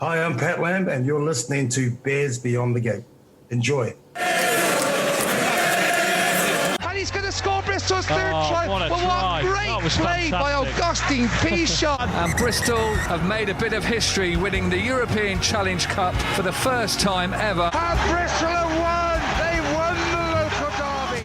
Hi, I'm Pat Lamb, and you're listening to Bears Beyond the Gate. Enjoy. And he's going to score Bristol's third try. What great play by Augustine Pichot. And Bristol have made a bit of history, winning the European Challenge Cup for the first time ever. And Bristol have won. They won the local derby.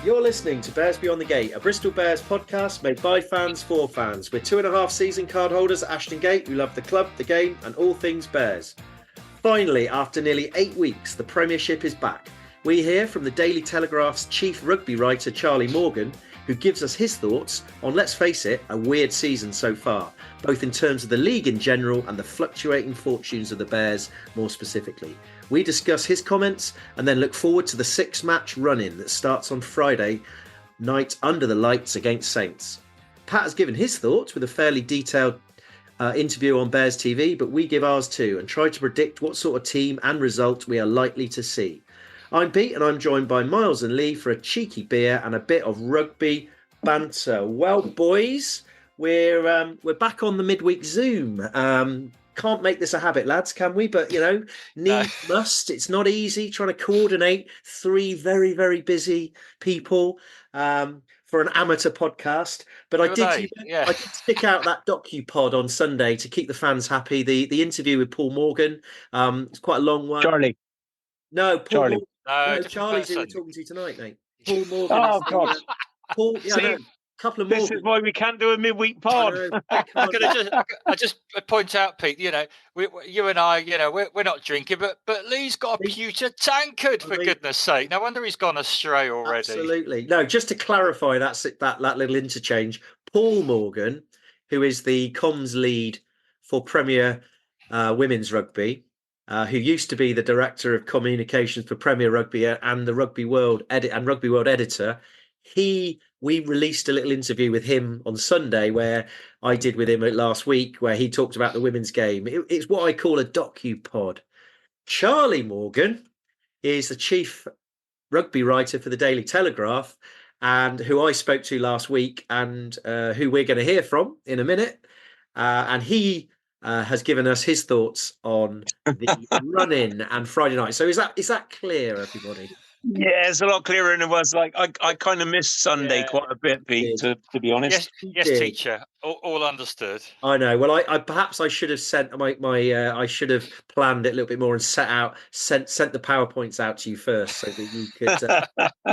You're listening to Bears Beyond the Gate, a Bristol Bears podcast made by fans for fans. We're 2.5 season card holders at Ashton Gate who love the club, the game and all things Bears. Finally, after nearly 8 weeks, the Premiership is back. We hear from the Daily Telegraph's chief rugby writer Charlie Morgan, who gives us his thoughts on, let's face it, a weird season so far, both in terms of the league in general and the fluctuating fortunes of the Bears more specifically. We discuss his comments and then look forward to the 6-match run-in that starts on Friday night under the lights against Saints. Pat has given his thoughts with a fairly detailed interview on Bears TV, but we give ours too and try to predict what sort of team and result we are likely to see. I'm Pete and I'm joined by Miles and Lee for a cheeky beer and a bit of rugby banter. Well, boys, we're back on the midweek Zoom. Can't make this a habit, lads, can we? But, you know, must. It's not easy trying to coordinate 3 very, very busy people for an amateur podcast. But I did stick out that docu-pod on Sunday to keep the fans happy. The interview with Paul Morgan, it's quite a long one. Charlie. No, Paul Charlie. No, Charlie's who we're talking to tonight, mate. Paul Morgan. Oh, God. Paul, yeah, no, couple of more. This is why we can't do a midweek pod. I just point out, Pete. You know, you and I, you know, we're not drinking, but Lee's got a pewter tankard for goodness sake. No wonder he's gone astray already. Absolutely. No, just to clarify, that little interchange. Paul Morgan, who is the comms lead for Premier Women's Rugby, who used to be the director of communications for Premier Rugby and the Rugby World editor. We released a little interview with him on Sunday where I did with him last week, where he talked about the women's game. It's what I call a docu-pod. Charlie Morgan is the chief rugby writer for the Daily Telegraph, and who I spoke to last week, and who we're going to hear from in a minute. And he has given us his thoughts on the run-in and Friday night. So is that clear, everybody? Yeah, it's a lot clearer than it was. Like I kind of missed Sunday quite a bit, Pete, to be honest. Yes, teacher. All understood. I know. Well, I should have sent I should have planned it a little bit more and sent the PowerPoints out to you first so that you could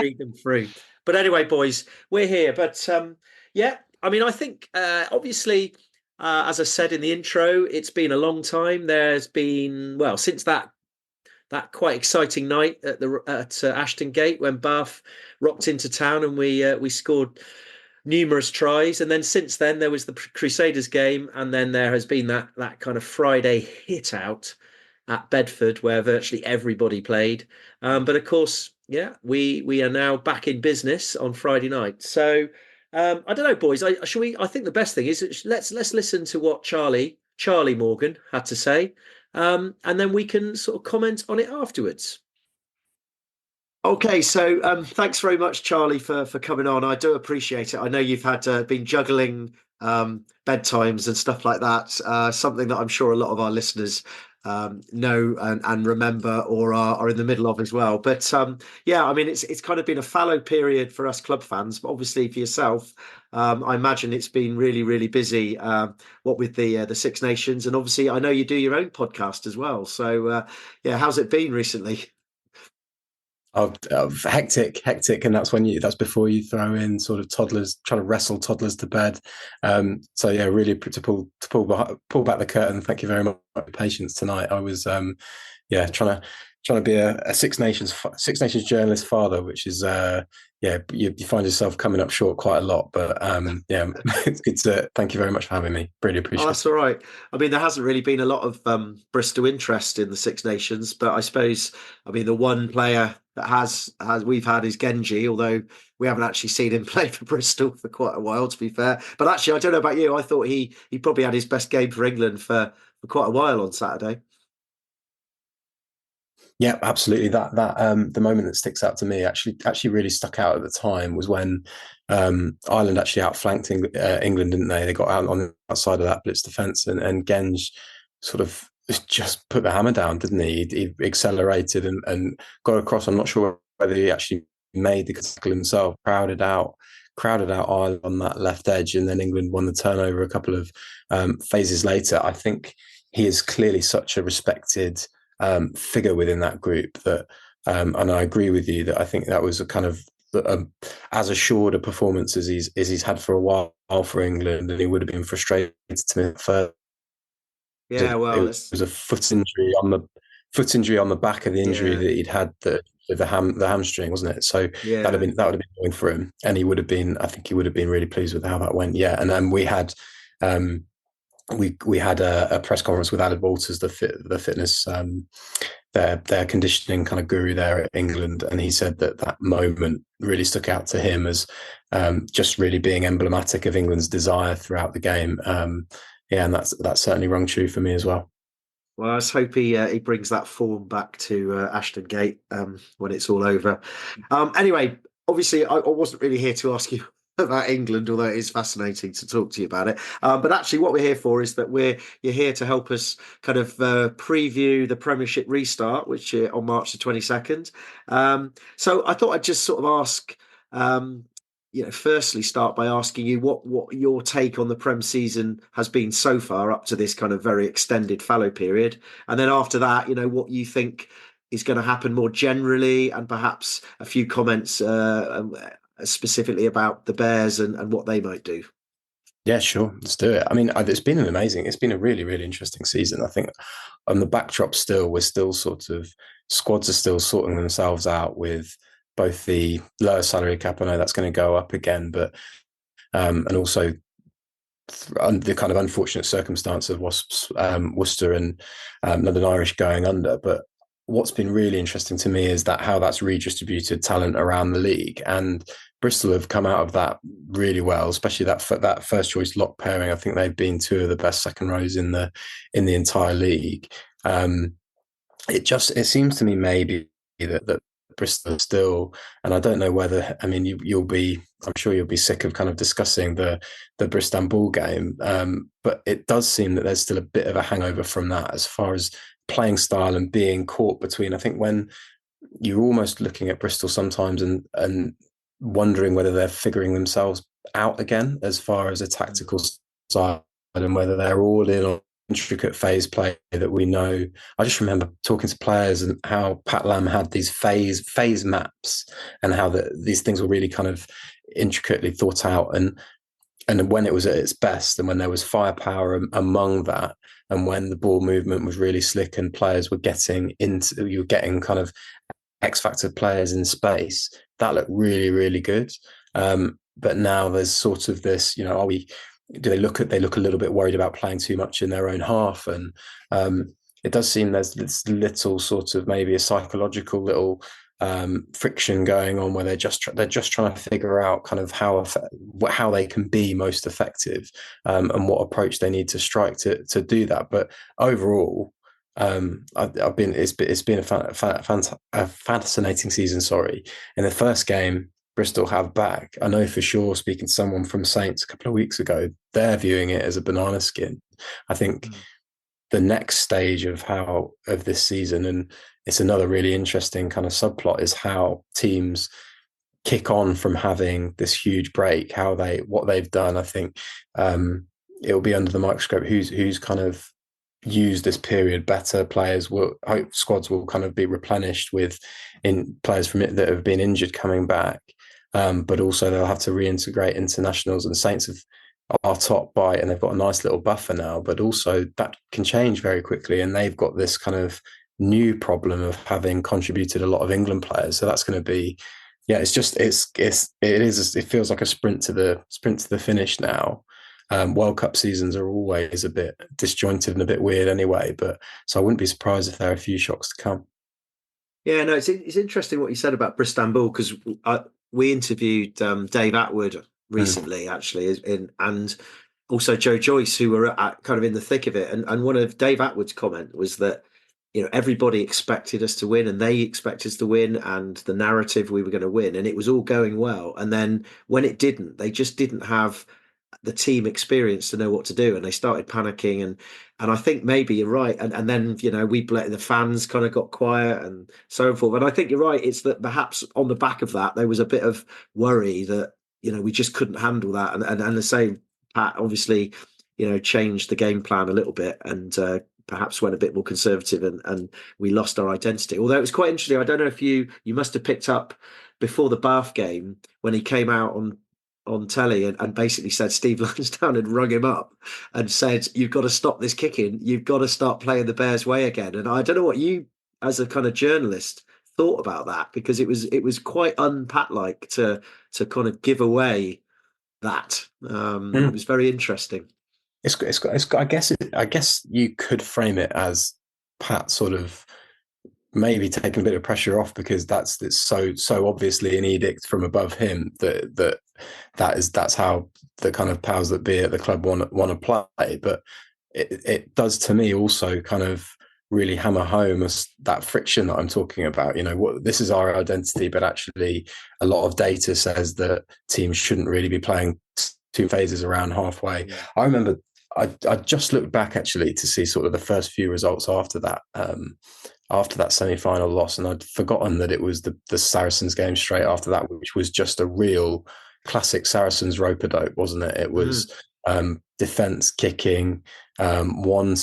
read them through. But anyway, boys, we're here. But I mean, I think obviously, as I said in the intro, it's been a long time. There's been, well, since that quite exciting night at Ashton Gate when Bath rocked into town and we scored numerous tries, and then since then there was the Crusaders game, and then there has been that kind of Friday hit out at Bedford where virtually everybody played. But of course, we are now back in business on Friday night. So I don't know, boys. I think the best thing is let's listen to what Charlie Morgan had to say. And then we can sort of comment on it afterwards. Okay, so thanks very much, Charlie, for coming on. I do appreciate it. I know you've had been juggling bedtimes and stuff like that, something that I'm sure a lot of our listeners know and remember or are in the middle of as well. But I mean, it's kind of been a fallow period for us club fans, but obviously for yourself, I imagine it's been really, really busy. What with the Six Nations, and obviously I know you do your own podcast as well. So how's it been recently? Hectic, and that's before you throw in sort of toddlers, trying to wrestle toddlers to bed. Really to pull back the curtain. Thank you very much for your patience tonight. I was trying to be a Six Nations journalist father, which is you find yourself coming up short quite a lot. But it's good to thank you very much for having me. Really appreciate it. That's all right. I mean, there hasn't really been a lot of Bristol interest in the Six Nations, but I suppose the one player that has we've had is Genji, although we haven't actually seen him play for Bristol for quite a while, to be fair. But actually, I don't know about you. I thought he probably had his best game for England for quite a while on Saturday. Yeah, absolutely. That the moment that sticks out to me actually really stuck out at the time was when Ireland actually outflanked England, didn't they? They got out on the outside of that blitz defence, and Genge sort of just put the hammer down, didn't he? He accelerated and got across. I'm not sure whether he actually made the tackle himself. Crowded out Ireland on that left edge, and then England won the turnover a couple of phases later. I think he is clearly such a respected figure within that group that, and I agree with you that I think that was a kind of as assured a performance as he's had for a while for England, and he would have been frustrated to me first. Yeah, well, it was a foot injury on the back of the injury that he'd had, the hamstring, wasn't it? So that would have been going for him, and I think he would have been really pleased with how that went. Yeah, and then we had a press conference with Alan Walters, the fitness, their conditioning kind of guru there at England, and he said that moment really stuck out to him as just really being emblematic of England's desire throughout the game. And that's certainly rung true for me as well. Well, I just hope he brings that form back to Ashton Gate when it's all over. Anyway, obviously, I wasn't really here to ask you about England, although it is fascinating to talk to you about it. But actually, what we're here for is that you're here to help us kind of preview the Premiership restart, which on March the 22nd. So I thought I'd just sort of ask. Firstly, start by asking you what your take on the Prem season has been so far up to this kind of very extended fallow period, and then after that, what you think is going to happen more generally, and perhaps a few comments specifically about the Bears and what they might do. Yeah, sure. Let's do it. I mean, it's been a really, really interesting season. I think on the backdrop we're still sort of, squads are still sorting themselves out with both the lower salary cap. I know that's going to go up again, but and also the kind of unfortunate circumstance of Wasps, Worcester and London Irish going under. But what's been really interesting to me is that how that's redistributed talent around the league, and Bristol have come out of that really well, especially that first choice lock pairing. I think they've been two of the best second rows in the entire league. It seems to me maybe that Bristol still, and I don't know whether, I mean, I'm sure you'll be sick of kind of discussing the Bristol game, but it does seem that there's still a bit of a hangover from that as far as playing style and being caught between. I think when you're almost looking at Bristol sometimes and wondering whether they're figuring themselves out again as far as a tactical side, and whether they're all in on intricate phase play that we know. I just remember talking to players and how Pat Lam had these phase maps, and how these things were really kind of intricately thought out, and when it was at its best, and when there was firepower among that, and when the ball movement was really slick and players were getting kind of X factor players in space, that looked really, really good. But now there's sort of this, they look a little bit worried about playing too much in their own half, and it does seem there's this little sort of maybe a psychological little friction going on where they're just trying to figure out kind of how they can be most effective, and what approach they need to strike to do that. But overall, it's been a fascinating season. Sorry, in the first game, Bristol have back. I know for sure, speaking to someone from Saints a couple of weeks ago, they're viewing it as a banana skin. I think the next stage of this season, and it's another really interesting kind of subplot, is how teams kick on from having this huge break, what they've done. I think it'll be under the microscope who's kind of used this period better. Squads will kind of be replenished with players from it that have been injured coming back. But also they'll have to reintegrate internationals, and Saints are top by, and they've got a nice little buffer now, but also that can change very quickly. And they've got this kind of new problem of having contributed a lot of England players. So that's going to be, it feels like a sprint to the finish now. World Cup seasons are always a bit disjointed and a bit weird anyway, so I wouldn't be surprised if there are a few shocks to come. Yeah, no, it's interesting what you said about Bristol, because we interviewed Dave Atwood recently, actually, and also Joe Joyce, who were kind of in the thick of it. And one of Dave Atwood's comment was that everybody expected us to win, and they expected us to win, and the narrative we were going to win, and it was all going well. And then when it didn't, they just didn't have the team experience to know what to do, and they started panicking. And I think maybe you're right. And then the fans kind of got quiet and so forth. And I think you're right. It's that perhaps on the back of that there was a bit of worry that we just couldn't handle that. And the same, Pat obviously changed the game plan a little bit and perhaps went a bit more conservative, and we lost our identity. Although it was quite interesting. I don't know if you must have picked up before the Bath game when he came out on telly and basically said Steve Lansdown had rung him up and said, "You've got to stop this kicking. You've got to start playing the Bears way again." And I don't know what you, as a kind of journalist, thought about that, because it was quite un-Pat-like to kind of give away that. It was very interesting. I guess you could frame it as Pat sort of maybe taking a bit of pressure off, because it's so obviously an edict from above him that's how the kind of powers that be at the club want to play. But it does to me also kind of really hammer home that friction that I'm talking about. This is our identity, but actually a lot of data says that teams shouldn't really be playing two phases around halfway. Yeah. I remember I just looked back actually to see sort of the first few results after that semi-final loss, and I'd forgotten that it was the Saracens game straight after that, which was just a real classic Saracens rope-a-dope, wasn't it? It was defence kicking, one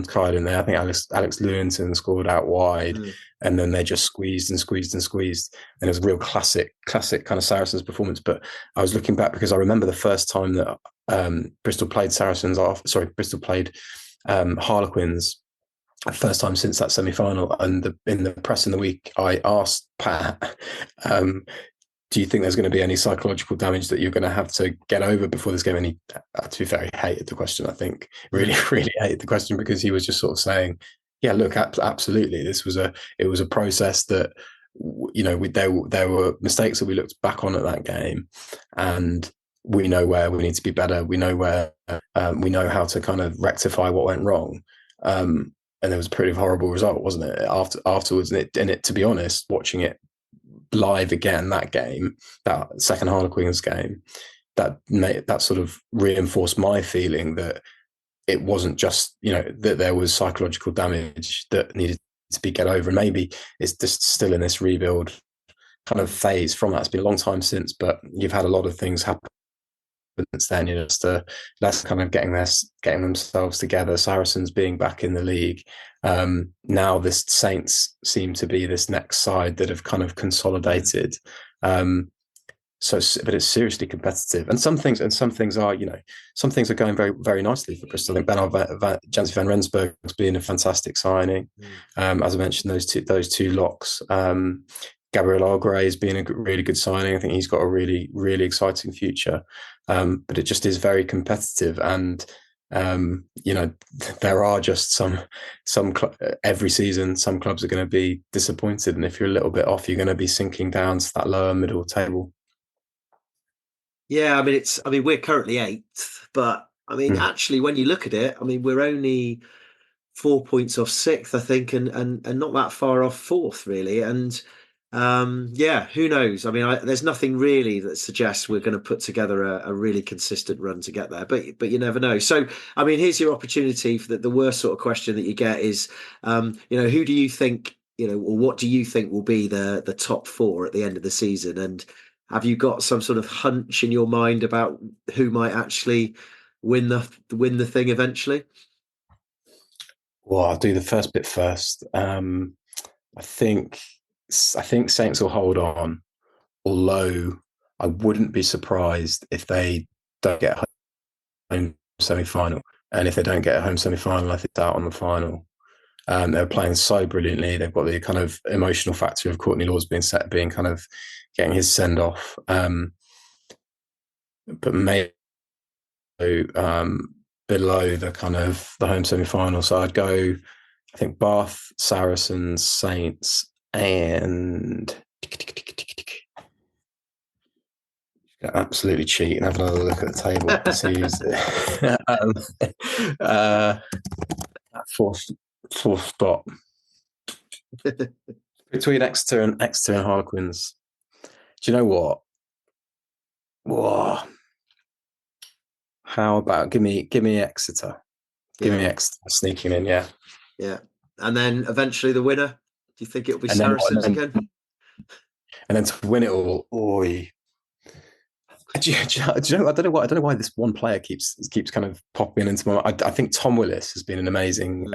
card in there. I think Alex Lewington scored out wide, and then they just squeezed and squeezed and squeezed, and it was a real classic kind of Saracens performance. But I was looking back because I remember the first time that Bristol played Harlequins, first time since that semi-final, and in the press in the week I asked Pat, do you think there's going to be any psychological damage that you're going to have to get over before this game? And he, to be fair, he hated the question. I think really hated the question, because he was just sort of saying, yeah, look, absolutely, it was a process that there were mistakes that we looked back on at that game, and we know where we need to be better. We know where we know how to kind of rectify what went wrong. And there was a pretty horrible result, wasn't it? Afterwards, and it, to be honest, watching it live again, that game, that second Harlequins game, that sort of reinforced my feeling that it wasn't just that there was psychological damage that needed to be get over. And maybe it's just still in this rebuild kind of phase from that. It's been a long time since, but you've had a lot of things happen since then, just less kind of getting themselves together. Saracens being back in the league. Now this Saints seem to be this next side that have kind of consolidated. But it's seriously competitive, and some things are going very, very nicely for Bristol. I think Jancy van Rensburg's been a fantastic signing. As I mentioned, those two locks. Gabriel Arguez has been a really good signing. I think he's got a really, really exciting future. But it just is very competitive, and there are just every season some clubs are going to be disappointed, and if you're a little bit off, you're going to be sinking down to that lower middle table. Yeah, we're currently 8th, but actually, when you look at it, we're only 4 points off 6th, I think, and not that far off 4th, really. And who knows? There's nothing really that suggests we're going to put together a really consistent run to get there, but you never know. So, here's your opportunity for the worst sort of question that you get is, who do you think, or what do you think will be the top 4 at the end of the season? And have you got some sort of hunch in your mind about who might actually win the thing eventually? Well, I'll do the first bit first. I think Saints will hold on, although I wouldn't be surprised if they don't get a home semi-final. And if they don't get a home semi-final, I think they're out on the final. They're playing so brilliantly. They've got the kind of emotional factor of Courtney Lawes being kind of getting his send-off. But maybe below the kind of the home semi-final. So I'd go, I think, Bath, Saracens, Saints, and absolutely cheat and have another look at the table and see who's fourth spot between Exeter and Harlequins. Do you know what? Whoa. How about give me Exeter? Give me Exeter sneaking in, yeah. Yeah. And then eventually the winner. Do you think it'll be And Saracens again? And then to win it all, oi. Do you know? I don't know why this one player keeps kind of popping into my mind. I think Tom Willis has been an amazing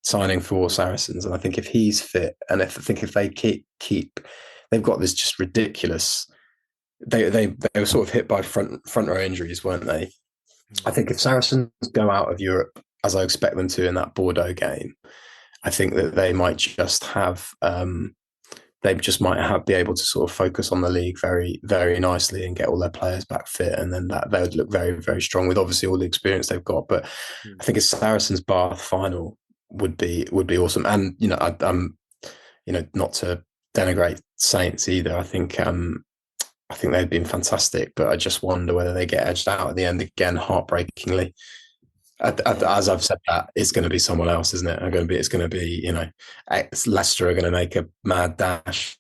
signing for Saracens, and I think if he's fit, and if they keep, they've got this just ridiculous. They were sort of hit by front row injuries, weren't they? I think if Saracens go out of Europe, as I expect them to in that Bordeaux game, I think that they might just have. Be able to sort of focus on the league very, very nicely and get all their players back fit, and then that they would look very, very strong with obviously all the experience they've got. But I think a Saracens Bath final would be awesome. And I'm not to denigrate Saints either. I think they've been fantastic, but I just wonder whether they get edged out at the end again, heartbreakingly. As I've said, that it's going to be someone else, isn't it? It's going to be Leicester are going to make a mad dash.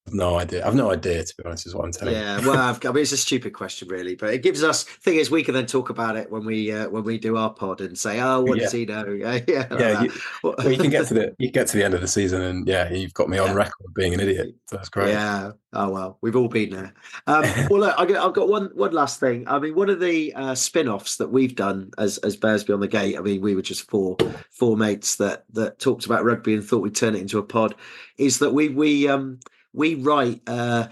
I've no idea, to be honest, is what I'm telling you. Yeah, well, it's a stupid question, really, but it gives us. Thing is, we can then talk about it when we do our pod and say, "Oh, what does he know?" Well, you get to the end of the season, and you've got me on record being an idiot. So that's great. Yeah. Oh well, we've all been there. Well, look, I've got one last thing. I mean, one of the spin-offs that we've done as Bears Beyond the Gate. I mean, we were just four mates that talked about rugby and thought we'd turn it into a pod. Is that we write a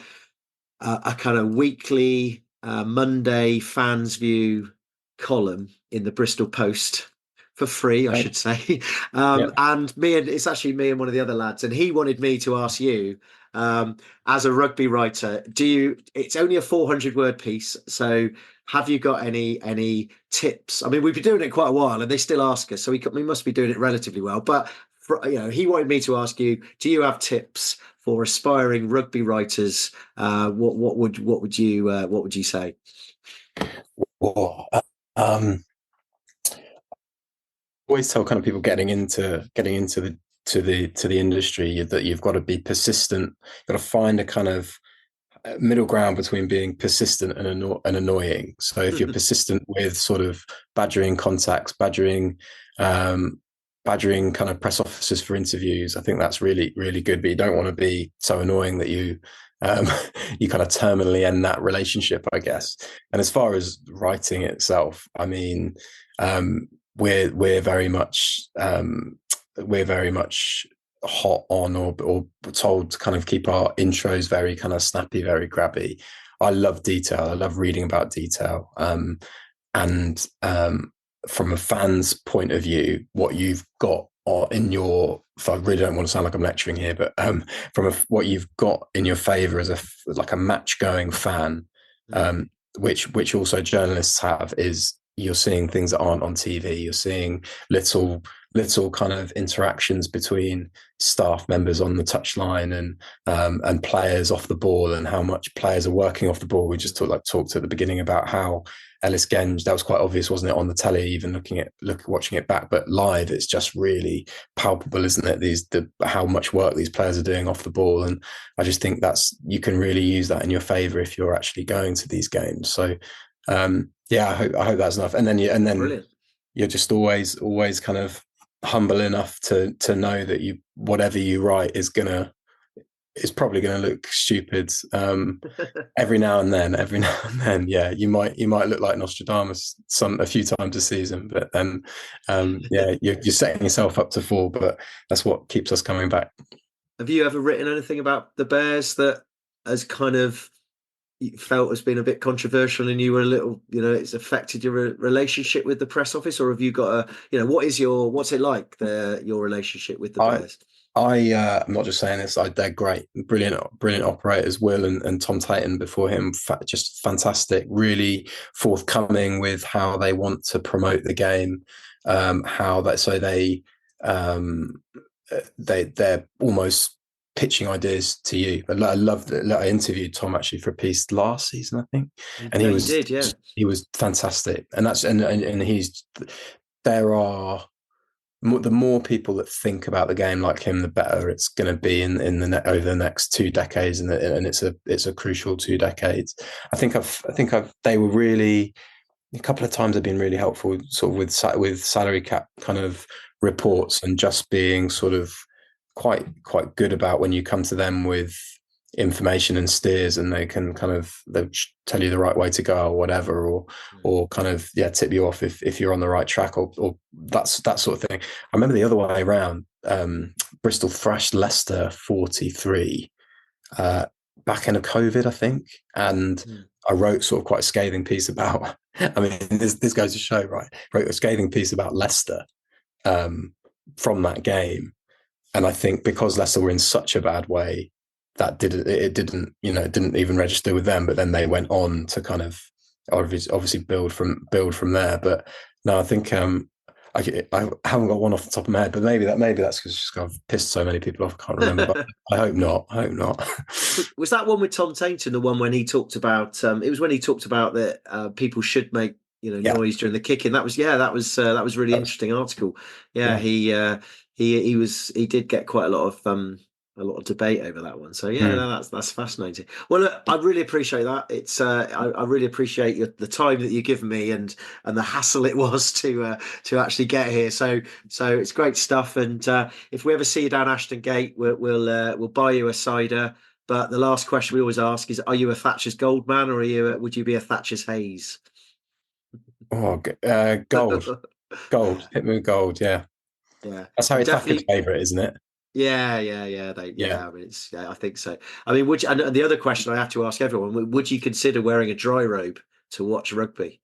kind of weekly Monday fans view column in the Bristol Post for free, I should say. And it's actually me and one of the other lads, and he wanted me to ask you, as a rugby writer, it's only a 400-word piece, so have you got any tips? I mean, we've been doing it quite a while and they still ask us, so we must be doing it relatively well, but he wanted me to ask you, do you have tips for aspiring rugby writers? What would you say? Always tell kind of people getting into the industry that you've got to be persistent. You've got to find a kind of middle ground between being persistent and annoying. So if you're persistent with sort of badgering contacts, badgering kind of press officers for interviews, I think that's really, really good. But you don't want to be so annoying that you you kind of terminally end that relationship, I guess. And as far as writing itself, I mean, we're very much hot on or told to kind of keep our intros very kind of snappy, very grabby. I love detail. I love reading about detail. And from a fan's point of view, what you've got in your, if I really don't want to sound like I'm lecturing here, but what you've got in your favour as a match going fan, which also journalists have, is you're seeing things that aren't on TV. You're seeing little kind of interactions between staff members on the touchline and players off the ball, and how much players are working off the ball. We just talked at the beginning about how Ellis Genge, that was quite obvious, wasn't it, on the telly, even watching it back, but live, it's just really palpable, isn't it? How much work these players are doing off the ball. And I just think you can really use that in your favour if you're actually going to these games. So I hope that's enough. And then Brilliant. You're just always kind of humble enough to know that whatever you write is probably going to look stupid every now and then. Yeah, you might look like Nostradamus a few times a season, but then you're setting yourself up to fall. But that's what keeps us coming back. Have you ever written anything about the Bears that has kind of felt has been a bit controversial, and you were a little, it's affected your relationship with the press office? Or have you got what's it like, your relationship with the Bears? I'm not just saying this. They're great, brilliant operators. Will and Tom Tayton before him, just fantastic. Really forthcoming with how they want to promote the game. They're almost pitching ideas to you. I love that. I interviewed Tom actually for a piece last season, I think, and he was fantastic. And there are the more people that think about the game like him, the better it's going to be in over the next 2 decades, and it's a crucial 2 decades. They were really, a couple of times have been really helpful, sort of with salary cap kind of reports, and just being sort of quite good about when you come to them with information and steers, and they'll tell you the right way to go or whatever, or kind of tip you off if you're on the right track, or that sort of thing. I remember the other way around. Bristol thrashed Leicester 43 back in a COVID, I think, and I wrote sort of quite a scathing piece about. I mean, this goes to show, right? Wrote a scathing piece about Leicester from that game, and I think because Leicester were in such a bad way, that didn't even register with them. But then they went on to kind of obviously build from there. But no, I think I haven't got one off the top of my head, but maybe that's because just I've pissed so many people off, I can't remember. But I hope not. Was that one with Tom Tainton, the one when he talked about? It was when he talked about that people should make noise during the kicking. That was really interesting article. He did get quite a lot of debate over that one. So that's fascinating. Well, look, I really appreciate that. It's I really appreciate the time that you've given me and the hassle it was to actually get here. So it's great stuff. And if we ever see you down Ashton Gate, we'll buy you a cider. But the last question we always ask is: are you a Thatcher's Gold man, or would you be a Thatcher's Haze? Oh, gold. Gold. Hit me with gold. Yeah. That's Harry Thacker's favourite, isn't it? Yeah. I mean, I think so. I mean, and the other question I have to ask everyone: would you consider wearing a dry robe to watch rugby?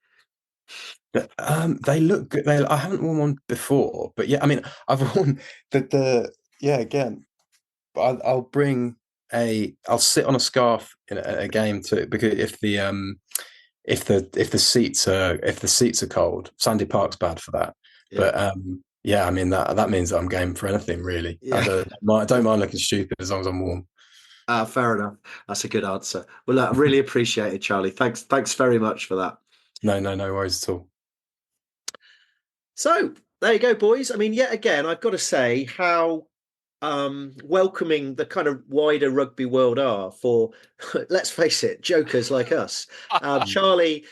They look good. I haven't worn one before, but I mean, I've worn again. I'll bring I'll sit on a scarf in a game too, because if the seats are cold, Sandy Park's bad for that. But I mean that means that I'm game for anything really. I don't mind looking stupid as long as I'm warm. Fair enough. That's a good answer. Well, I really appreciate it, Charlie. Thanks very much for that. No worries at all. So there you go, boys. I mean, yet again, I've got to say how welcoming the kind of wider rugby world are for, let's face it, jokers like us. Charlie,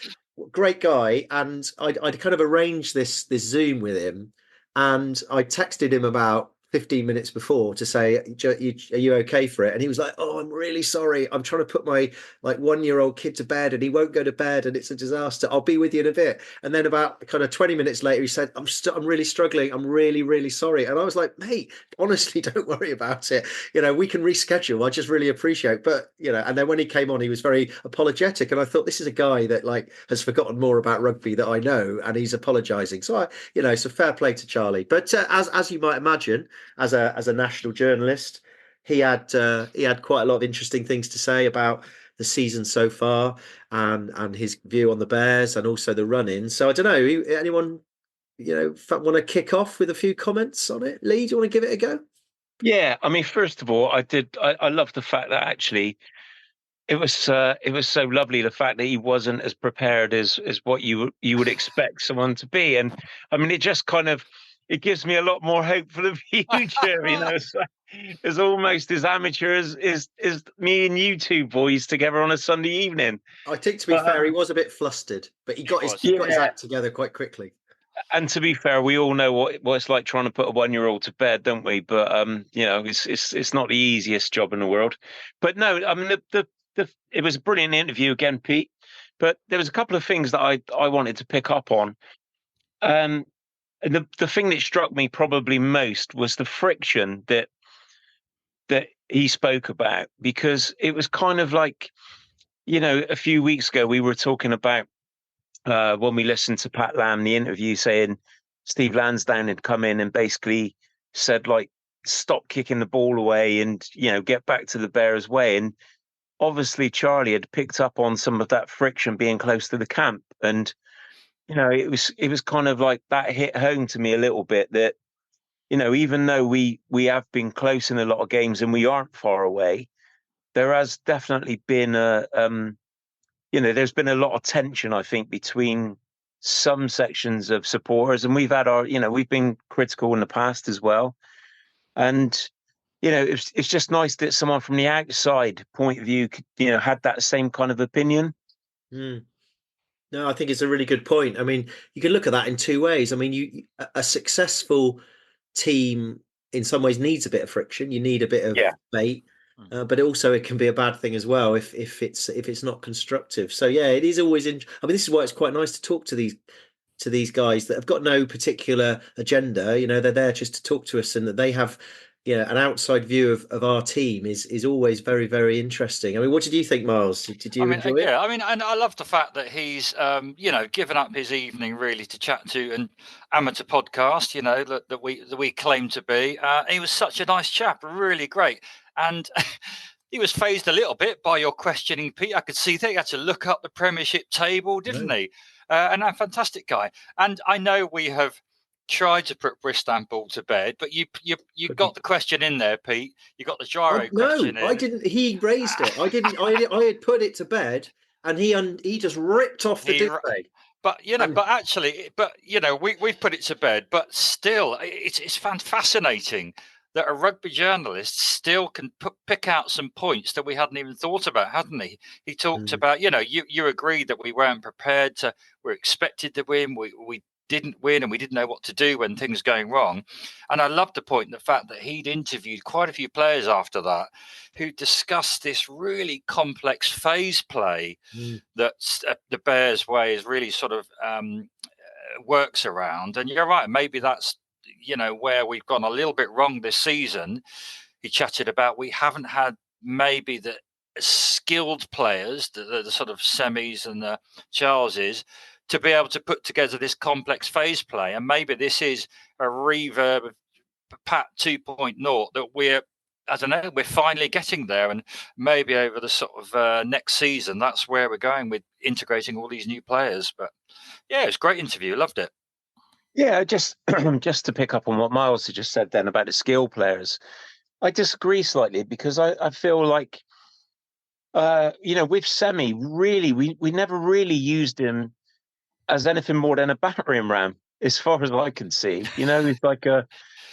great guy, and I'd kind of arranged this Zoom with him, and I texted him about 15 minutes before to say, are you okay for it? And he was like, oh, I'm really sorry. I'm trying to put my 1-year-old kid to bed and he won't go to bed and it's a disaster. I'll be with you in a bit. And then about kind of 20 minutes later, he said, I'm really struggling. I'm really, really sorry. And I was like, mate, honestly, don't worry about it. We can reschedule. I just really appreciate it. But, and then when he came on, he was very apologetic. And I thought, this is a guy that has forgotten more about rugby that I know, and he's apologizing. So so fair play to Charlie. But as you might imagine, as a national journalist, he had quite a lot of interesting things to say about the season so far and his view on the Bears and also the run-in. So I don't know, anyone want to kick off with a few comments on it? Lee, do you want to give it a go? Yeah, I mean, first of all, I love the fact that actually it was so lovely, the fact that he wasn't as prepared as what you would expect someone to be. And I mean, it just kind of, it gives me a lot more hope for the future. It's almost as amateur as me and you two boys together on a Sunday evening. I think, to be fair, he was a bit flustered, but he got his act together quite quickly. And to be fair, we all know what it's like trying to put a 1-year-old to bed, don't we? But it's not the easiest job in the world. But no, I mean it was a brilliant interview again, Pete. But there was a couple of things that I wanted to pick up on. And the thing that struck me probably most was the friction that he spoke about, because it was kind of like, a few weeks ago we were talking about when we listened to Pat Lam, the interview, saying Steve Lansdowne had come in and basically said, stop kicking the ball away and, get back to the Bears way. And obviously Charlie had picked up on some of that friction being close to the camp. And, it was kind of like that hit home to me a little bit, that, even though we have been close in a lot of games and we aren't far away, there has definitely been there's been a lot of tension, I think, between some sections of supporters, and we've had our, we've been critical in the past as well. And, it's just nice that someone from the outside point of view, had that same kind of opinion. Mm. No, I think it's a really good point. I mean, you can look at that in two ways. I mean, a successful team in some ways needs a bit of friction. You need a bit of bait, but it can be a bad thing as well if it's not constructive. So yeah, it is always. I mean, this is why it's quite nice to talk to these guys that have got no particular agenda. They're there just to talk to us, and that they have an outside view of our team is always very, very interesting. I mean, what did you think, Miles? Did you enjoy it? Yeah, I mean, and I love the fact that he's, given up his evening really to chat to an amateur podcast, that we claim to be. He was such a nice chap, really great. And he was phased a little bit by your questioning, Pete. I could see that he had to look up the Premiership table, didn't he? And a fantastic guy. And I know we have tried to put Bristol to bed, but you got the question in there, Pete. You got the gyro question in. I didn't. He raised it. I didn't. I had put it to bed, and he just ripped off the duvet. But we've put it to bed. But still, it's fascinating that a rugby journalist still can pick out some points that we hadn't even thought about, hadn't he? He talked about, you agreed that we weren't prepared to. We're expected to win. We didn't win, and we didn't know what to do when things were going wrong. And I love the point, the fact that he'd interviewed quite a few players after that who discussed this really complex phase play that the Bears way is really sort of works around. And you're right, maybe that's where we've gone a little bit wrong this season. He chatted about we haven't had maybe the skilled players, the sort of semis and the Charleses, to be able to put together this complex phase play. And maybe this is a reverb of Pat 2.0 that we're finally getting there. And maybe over the sort of next season, that's where we're going with integrating all these new players. But yeah, it's a great interview. Loved it. Yeah, just to pick up on what Miles had just said then about the skill players, I disagree slightly, because I feel like, with Semi, really, we never really used him as anything more than a battering ram, as far as I can see. He's like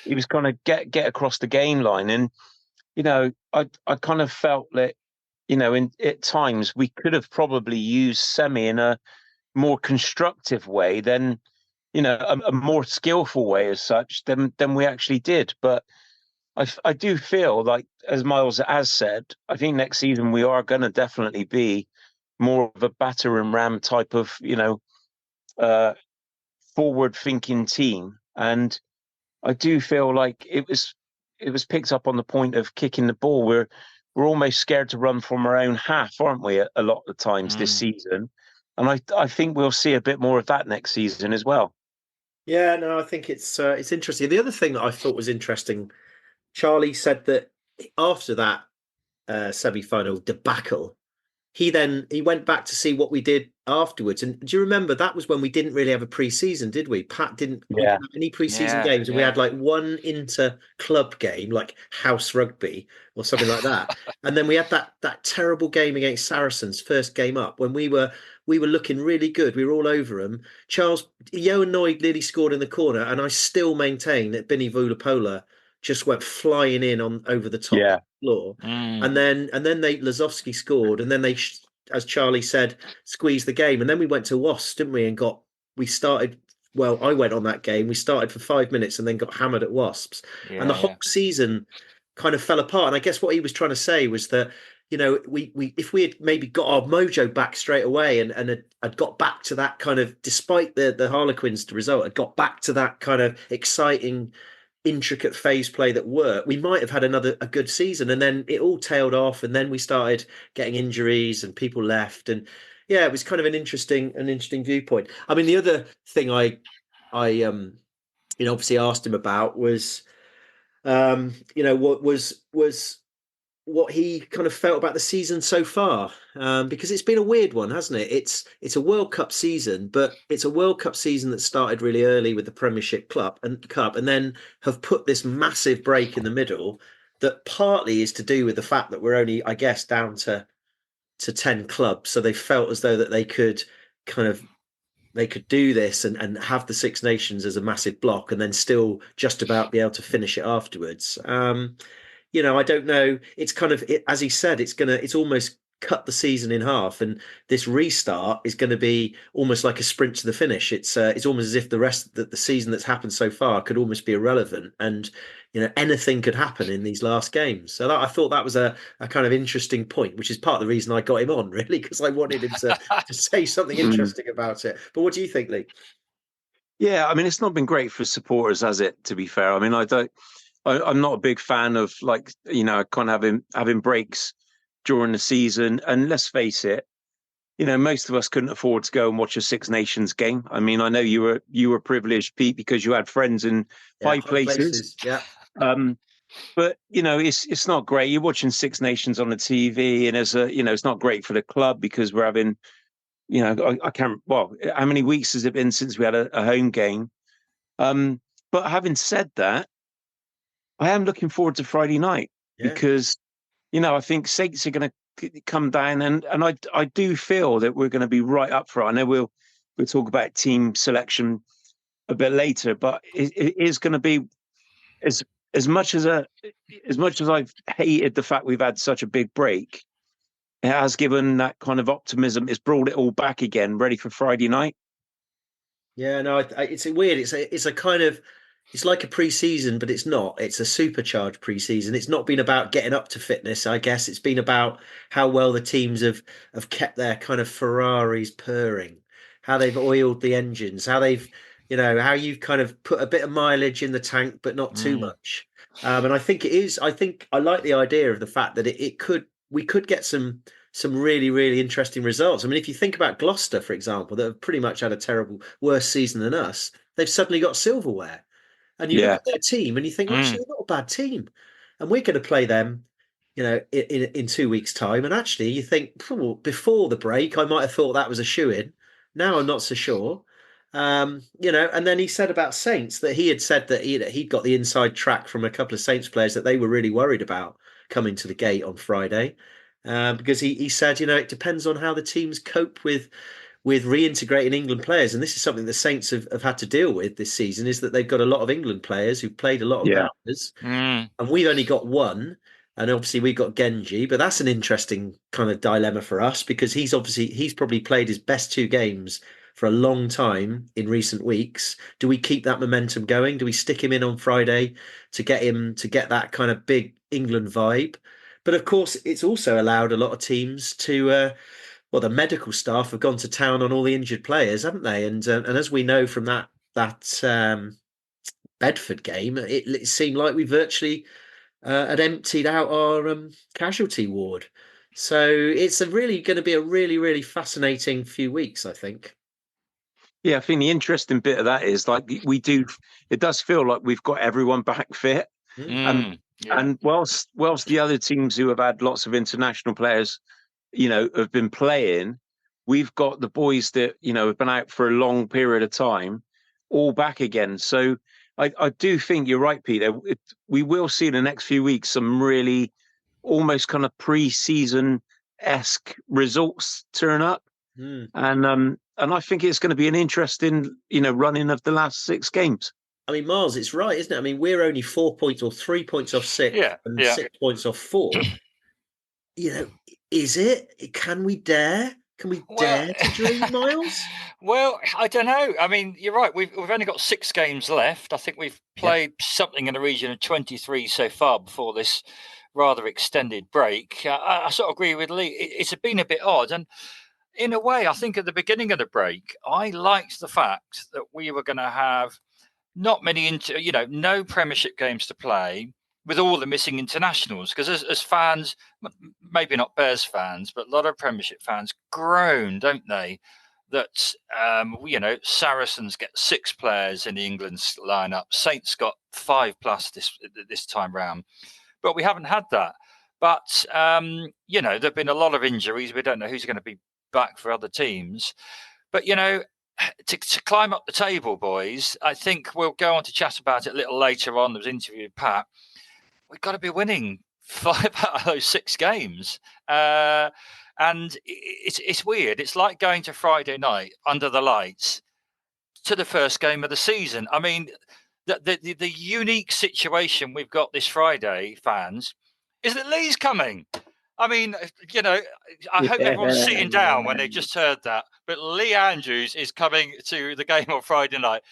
he was kind of get across the game line, and I kind of felt that at times we could have probably used Semi in a more constructive way than a more skillful way as such than we actually did. But I do feel like, as Miles has said, I think next season we are going to definitely be more of a batter and ram type of forward-thinking team. And I do feel like it was picked up on the point of kicking the ball. We're almost scared to run from our own half, aren't we? A lot of the times this season, and I think we'll see a bit more of that next season as well. Yeah, no, I think it's interesting. The other thing that I thought was interesting, Charlie said that after that semi-final debacle, he went back to see what we did afterwards. And do you remember that was when we didn't really have a pre-season, did we? We didn't have any pre-season games, and we had like one inter-club game, like house rugby or something like that. And then we had that terrible game against Saracens, first game up, when we were looking really good. We were all over them. Yohan Noyd nearly scored in the corner, and I still maintain that Binny Vulapola just went flying in over the top of the floor. And then Lazowski scored, and then they, as Charlie said, squeezed the game. And then we went to Wasps, didn't we? And I went on that game. We started for 5 minutes and then got hammered at Wasps. And the whole season kind of fell apart. And I guess what he was trying to say was that, if we had maybe got our mojo back straight away and had got back to that kind of, despite the Harlequins result, had got back to that kind of exciting, intricate phase play that worked, we might have had a good season. And then it all tailed off, and then we started getting injuries and people left, and it was kind of an interesting viewpoint. I mean, the other thing I obviously asked him about was what he kind of felt about the season so far, because it's been a weird one, hasn't it? It's a World Cup season, but it's a World Cup season that started really early with the Premiership Cup, and then have put this massive break in the middle that partly is to do with the fact that we're only, I guess, down to 10 clubs. So they felt as though that they could kind of they could do this and have the Six Nations as a massive block and then still just about be able to finish it afterwards. I don't know. It's kind of, as he said, it's almost cut the season in half, and this restart is going to be almost like a sprint to the finish. It's almost as if the rest of the season that's happened so far could almost be irrelevant, and anything could happen in these last games. So I thought that was a kind of interesting point, which is part of the reason I got him on, really, because I wanted him to say something interesting about it. But what do you think, Lee? Yeah, I mean, it's not been great for supporters, has it? To be fair, I mean, I'm not a big fan of kind of having breaks during the season. And let's face it, most of us couldn't afford to go and watch a Six Nations game. I mean, I know you were privileged, Pete, because you had friends in high places. Yeah. But it's not great. You're watching Six Nations on the TV, and it's not great for the club because we're having, I can't. Well, how many weeks has it been since we had a home game? But having said that, I am looking forward to Friday night because, I think Saints are going to come down, and I do feel that we're going to be right up for it. I know we'll talk about team selection a bit later, but it is going to be as much as I've hated the fact we've had such a big break. It has given that kind of optimism. It's brought it all back again, ready for Friday night. Yeah, no, it's weird. It's a kind of, it's like a pre-season, but it's not. It's a supercharged pre-season. It's not been about getting up to fitness, I guess. It's been about how well the teams have kept their kind of Ferraris purring, how they've oiled the engines, how they've, how you've kind of put a bit of mileage in the tank, but not too much. And I think I think I like the idea of the fact that we could get some really, really interesting results. I mean, if you think about Gloucester, for example, that have pretty much had a worse season than us, they've suddenly got silverware. And you look at their team and you think, well, actually, they're not a bad team. And we're going to play them, in 2 weeks' time. And actually, you think, before the break, I might have thought that was a shoo-in. Now I'm not so sure. And then he said about Saints that he had said that he'd got the inside track from a couple of Saints players that they were really worried about coming to the gate on Friday. Because he said, it depends on how the teams cope with reintegrating England players. And this is something the Saints have had to deal with this season, is that they've got a lot of England players who've played a lot of matches, and we've only got one. And obviously we've got Genji, but that's an interesting kind of dilemma for us because he's probably played his best 2 games for a long time in recent weeks. Do we keep that momentum going? Do we stick him in on Friday to get that kind of big England vibe? But of course, it's also allowed a lot of teams to, the medical staff have gone to town on all the injured players, haven't they? And as we know from that Bedford game, it seemed like we virtually had emptied out our casualty ward. So it's really going to be a really, really fascinating few weeks, I think. Yeah, I think the interesting bit of that is it does feel like we've got everyone back fit. And whilst the other teams who have had lots of international players, have been playing, we've got the boys that, have been out for a long period of time, all back again. So I do think you're right, Peter. We will see in the next few weeks some really almost kind of pre-season-esque results turn up. And I think it's going to be an interesting, running of the last 6 games. I mean, Miles, it's right, isn't it? I mean, we're only 4 points or 3 points off 6 and 6 points off 4. Is it? Can we dare? Can we dare to dream, Miles? Well, I don't know. I mean, you're right. We've only got 6 games left. I think we've played something in the region of 23 so far before this rather extended break. I sort of agree with Lee. It's been a bit odd. And in a way, I think at the beginning of the break, I liked the fact that we were going to have not many, no Premiership games to play with all the missing internationals. Because as fans, maybe not Bears fans, but a lot of Premiership fans groan, don't they? That, Saracens get 6 players in the England's lineup. Saints got 5+ this time round. But we haven't had that. But, there have been a lot of injuries. We don't know who's going to be back for other teams. But, to climb up the table, boys, I think we'll go on to chat about it a little later on. There was an interview with Pat. We've got to be winning 5 out of those 6 games. And it's weird. It's like going to Friday night under the lights to the first game of the season. I mean, the unique situation we've got this Friday, fans, is that Lee's coming. I mean, I hope everyone's sitting down when they just heard that. But Lee Andrews is coming to the game on Friday night.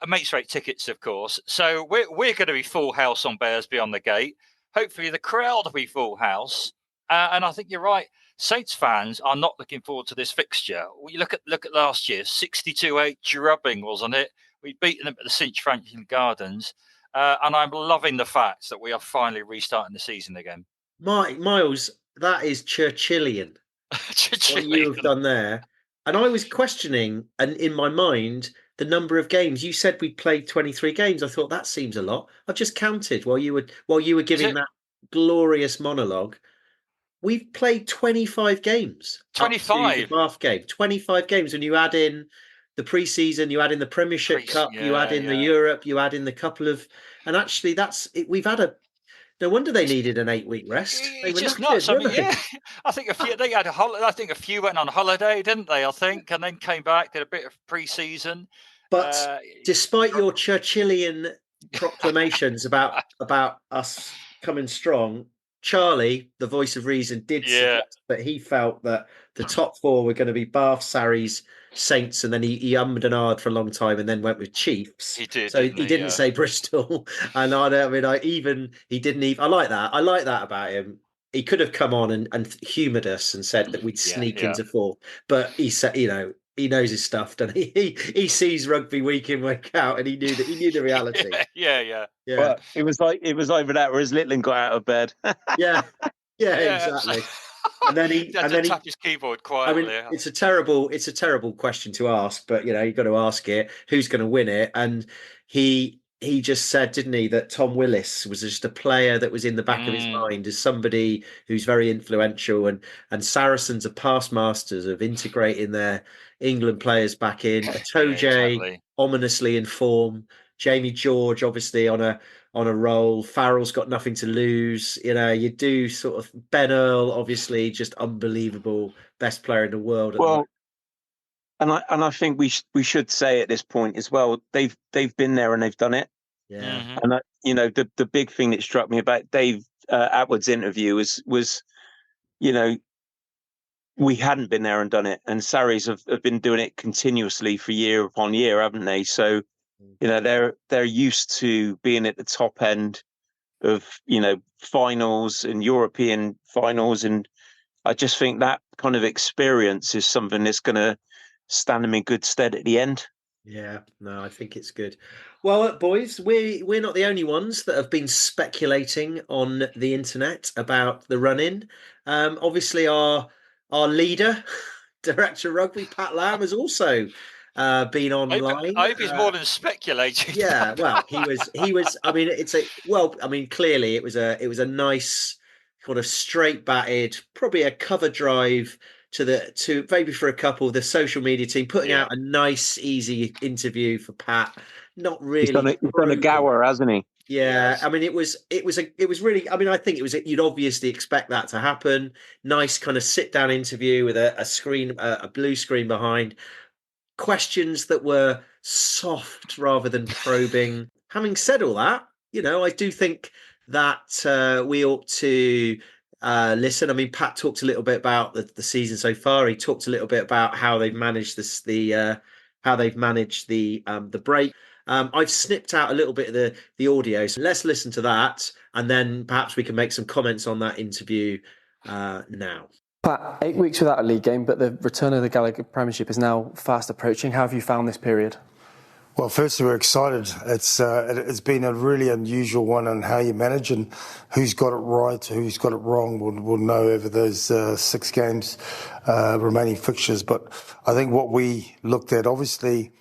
Mates rate tickets, of course. So we're going to be full house on Bears Beyond the Gate. Hopefully the crowd will be full house. And I think you're right. Saints fans are not looking forward to this fixture. You look at last year, 62-8 drubbing, wasn't it? We'd beaten them at the Cinch Franklin Gardens. And I'm loving the fact that we are finally restarting the season again. Miles, that is Churchillian. What you have done there. And I was questioning, and in my mind, the number of games. You said we played 23 games. I thought that seems a lot. I've just counted while you were giving that glorious monologue. We've played 25 games. 25 the Bath game. 25 games when you add in the pre-season, you add in the Premiership Cup, you add in the Europe, you add in the couple of, and actually that's it. We've had no wonder they needed an 8-week rest. They were just nuts. I mean, I think a few they had a holiday. I think a few went on holiday, didn't they? I think, and then came back, did a bit of pre-season. But despite your Churchillian proclamations about us coming strong, Charlie, the voice of reason, did suggest that he felt that the top four were going to be Bath, Sarries, Saints, and then he ummed and ahed for a long time and then went with Chiefs. He did. So he didn't say Bristol. And I like that. I like that about him. He could have come on and humoured us and said that we'd sneak into fourth. But he said, he knows his stuff, doesn't he? He sees rugby week in, week out, and he knew the reality. Yeah. Well, it was either that or his Littlin got out of bed. yeah, exactly. And then he tapped his keyboard quietly. I mean, it's a terrible question to ask, but you've got to ask it. Who's going to win it? And he just said, didn't he, that Tom Willis was just a player that was in the back of his mind as somebody who's very influential, and Saracens are past masters of integrating their England players back in. Atoje ominously in form. Jamie George obviously on a roll. Farrell's got nothing to lose. You do sort of Ben Earl, obviously just unbelievable, best player in the world. Well, and I think we should say at this point as well, they've been there and they've done it. Yeah. And the big thing that struck me about Dave Atwood's interview was we hadn't been there and done it, and Sarries have been doing it continuously for year upon year, haven't they? So they're used to being at the top end of finals and European finals, and I just think that kind of experience is something that's going to stand them in good stead at the end. Yeah, no, I think it's good. Well, boys, we're not the only ones that have been speculating on the internet about the run-in. Obviously, our leader, director of rugby, Pat Lamb, has also been online. I hope he's more than speculating. Yeah, well, he was. I mean, clearly it was a nice kind of straight batted, probably a cover drive to maybe for a couple, the social media team putting out a nice, easy interview for Pat. Not really. He's done a gower, hasn't he? Yeah, yes. I mean, it was really. I mean, I think you'd obviously expect that to happen. Nice kind of sit down interview with a screen, a blue screen behind. Questions that were soft rather than probing. Having said all that, I do think that we ought to listen. I mean, Pat talked a little bit about the season so far. He talked a little bit about how they've managed the break. I've snipped out a little bit of the audio, so let's listen to that, and then perhaps we can make some comments on that interview now. Pat, 8 weeks without a league game, but the return of the Gallagher Premiership is now fast approaching. How have you found this period? Well, firstly, we're excited. It's been a really unusual one on how you manage, and who's got it right, who's got it wrong, we'll know over those 6 games, remaining fixtures. But I think what we looked at, obviously,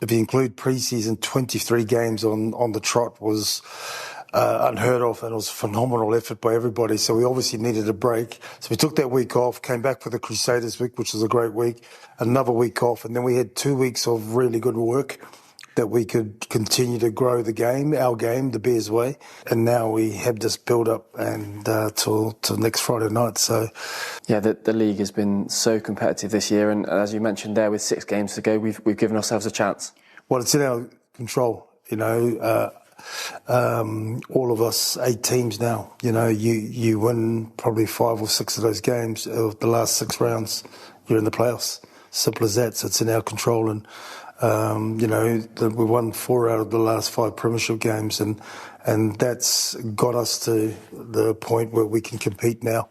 if you include pre-season, 23 games on the trot was unheard of, and it was a phenomenal effort by everybody. So we obviously needed a break. So we took that week off, came back for the Crusaders week, which was a great week, another week off, and then we had 2 weeks of really good work that we could continue to grow our game, the Bears way. And now we have this build up and till next Friday night. So, yeah, the league has been so competitive this year, and as you mentioned there, with 6 games to go, we've given ourselves a chance. Well, it's in our control, all of us, 8 teams now. You win probably 5 or 6 of those games of the last 6 rounds, you're in the playoffs. Simple as that. So it's in our control, and we won 4 out of the last 5 premiership games, and that's got us to the point where we can compete now,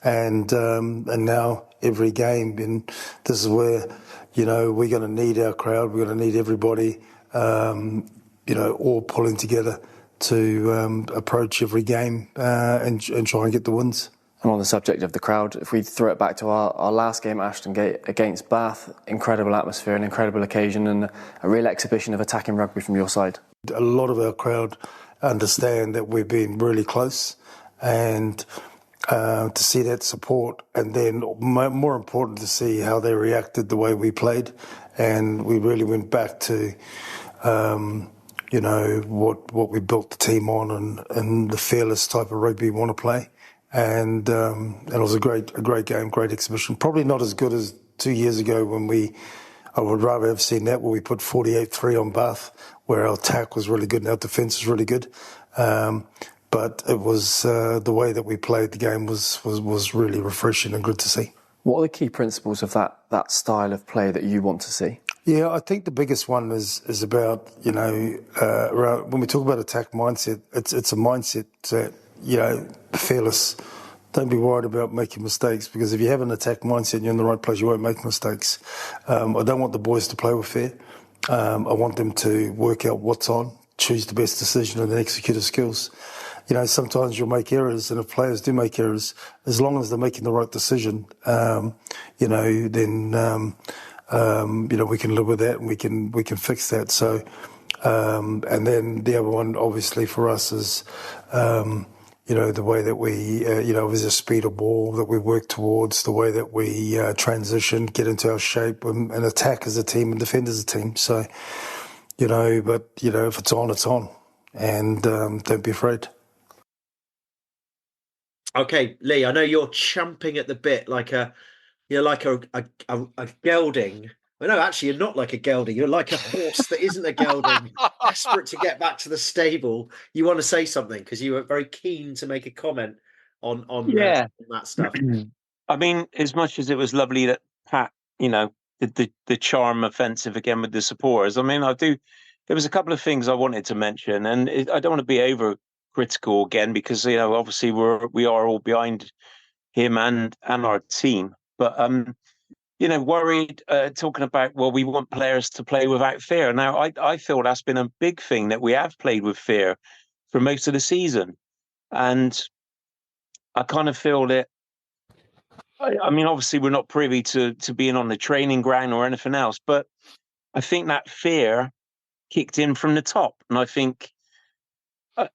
and now every game, and this is where we're going to need our crowd, we're going to need everybody, all pulling together to approach every game and try and get the wins. And on the subject of the crowd, if we throw it back to our last game at Ashton Gate against Bath, incredible atmosphere, an incredible occasion, and a real exhibition of attacking rugby from your side. A lot of our crowd understand that we've been really close, and to see that support, and then more important to see how they reacted the way we played, and we really went back to what we built the team on, and the fearless type of rugby we want to play. And it was a great game, great exhibition. Probably not as good as 2 years ago when I would rather have seen that, where we put 48-3 on Bath, where our attack was really good and our defence was really good. But it was the way that we played the game was really refreshing and good to see. What are the key principles of that style of play that you want to see? Yeah, I think the biggest one is about, around, when we talk about attack mindset, it's a mindset that, fearless. Don't be worried about making mistakes, because if you have an attack mindset and you're in the right place, you won't make mistakes. I don't want the boys to play with fear. I want them to work out what's on, choose the best decision, and then execute the skills. Sometimes you'll make errors, and if players do make errors, as long as they're making the right decision, then we can live with that, and we can fix that. So, and then the other one, obviously, for us is, the way that we, there's a speed of ball that we work towards, the way that we transition, get into our shape, and attack as a team and defend as a team. So, if it's on, it's on, and don't be afraid. Okay, Lee, I know you're champing at the bit you're like a gelding. Well, no, actually, you're not like a gelding. You're like a horse that isn't a gelding, desperate to get back to the stable. You want to say something because you were very keen to make a comment on that stuff. I mean, as much as it was lovely that Pat, did the charm offensive again with the supporters. I mean, there was a couple of things I wanted to mention, and I don't want to be over critical again, because obviously we are all behind him and our team, but worried, talking about, well, we want players to play without fear. Now, I feel that's been a big thing, that we have played with fear for most of the season. And I kind of feel that, I mean, obviously we're not privy to being on the training ground or anything else, but I think that fear kicked in from the top. And I think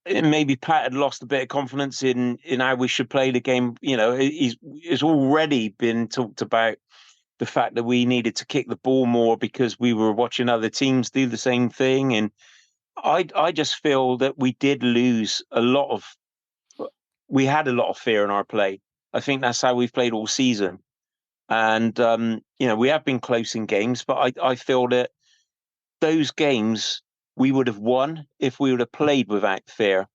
maybe Pat had lost a bit of confidence in how we should play the game. He's already been talked about the fact that we needed to kick the ball more because we were watching other teams do the same thing. And I just feel that we did lose we had a lot of fear in our play. I think that's how we've played all season. And, we have been close in games, but I feel that those games we would have won if we would have played without fear.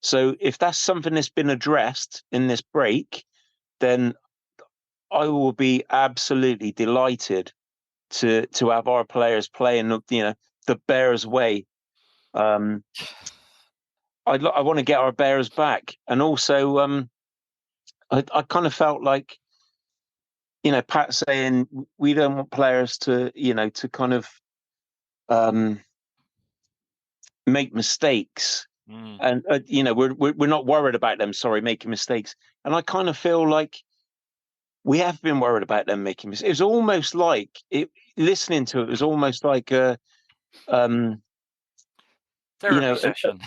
So if that's something that's been addressed in this break, then I will be absolutely delighted to have our players playing, the Bears way. I want to get our Bears back, and also I kind of felt like, Pat saying we don't want players to to kind of make mistakes, and we're not worried about them. Making mistakes, and I kind of feel like we have been worried about them making mistakes. It was almost like listening to it was almost like a therapy session.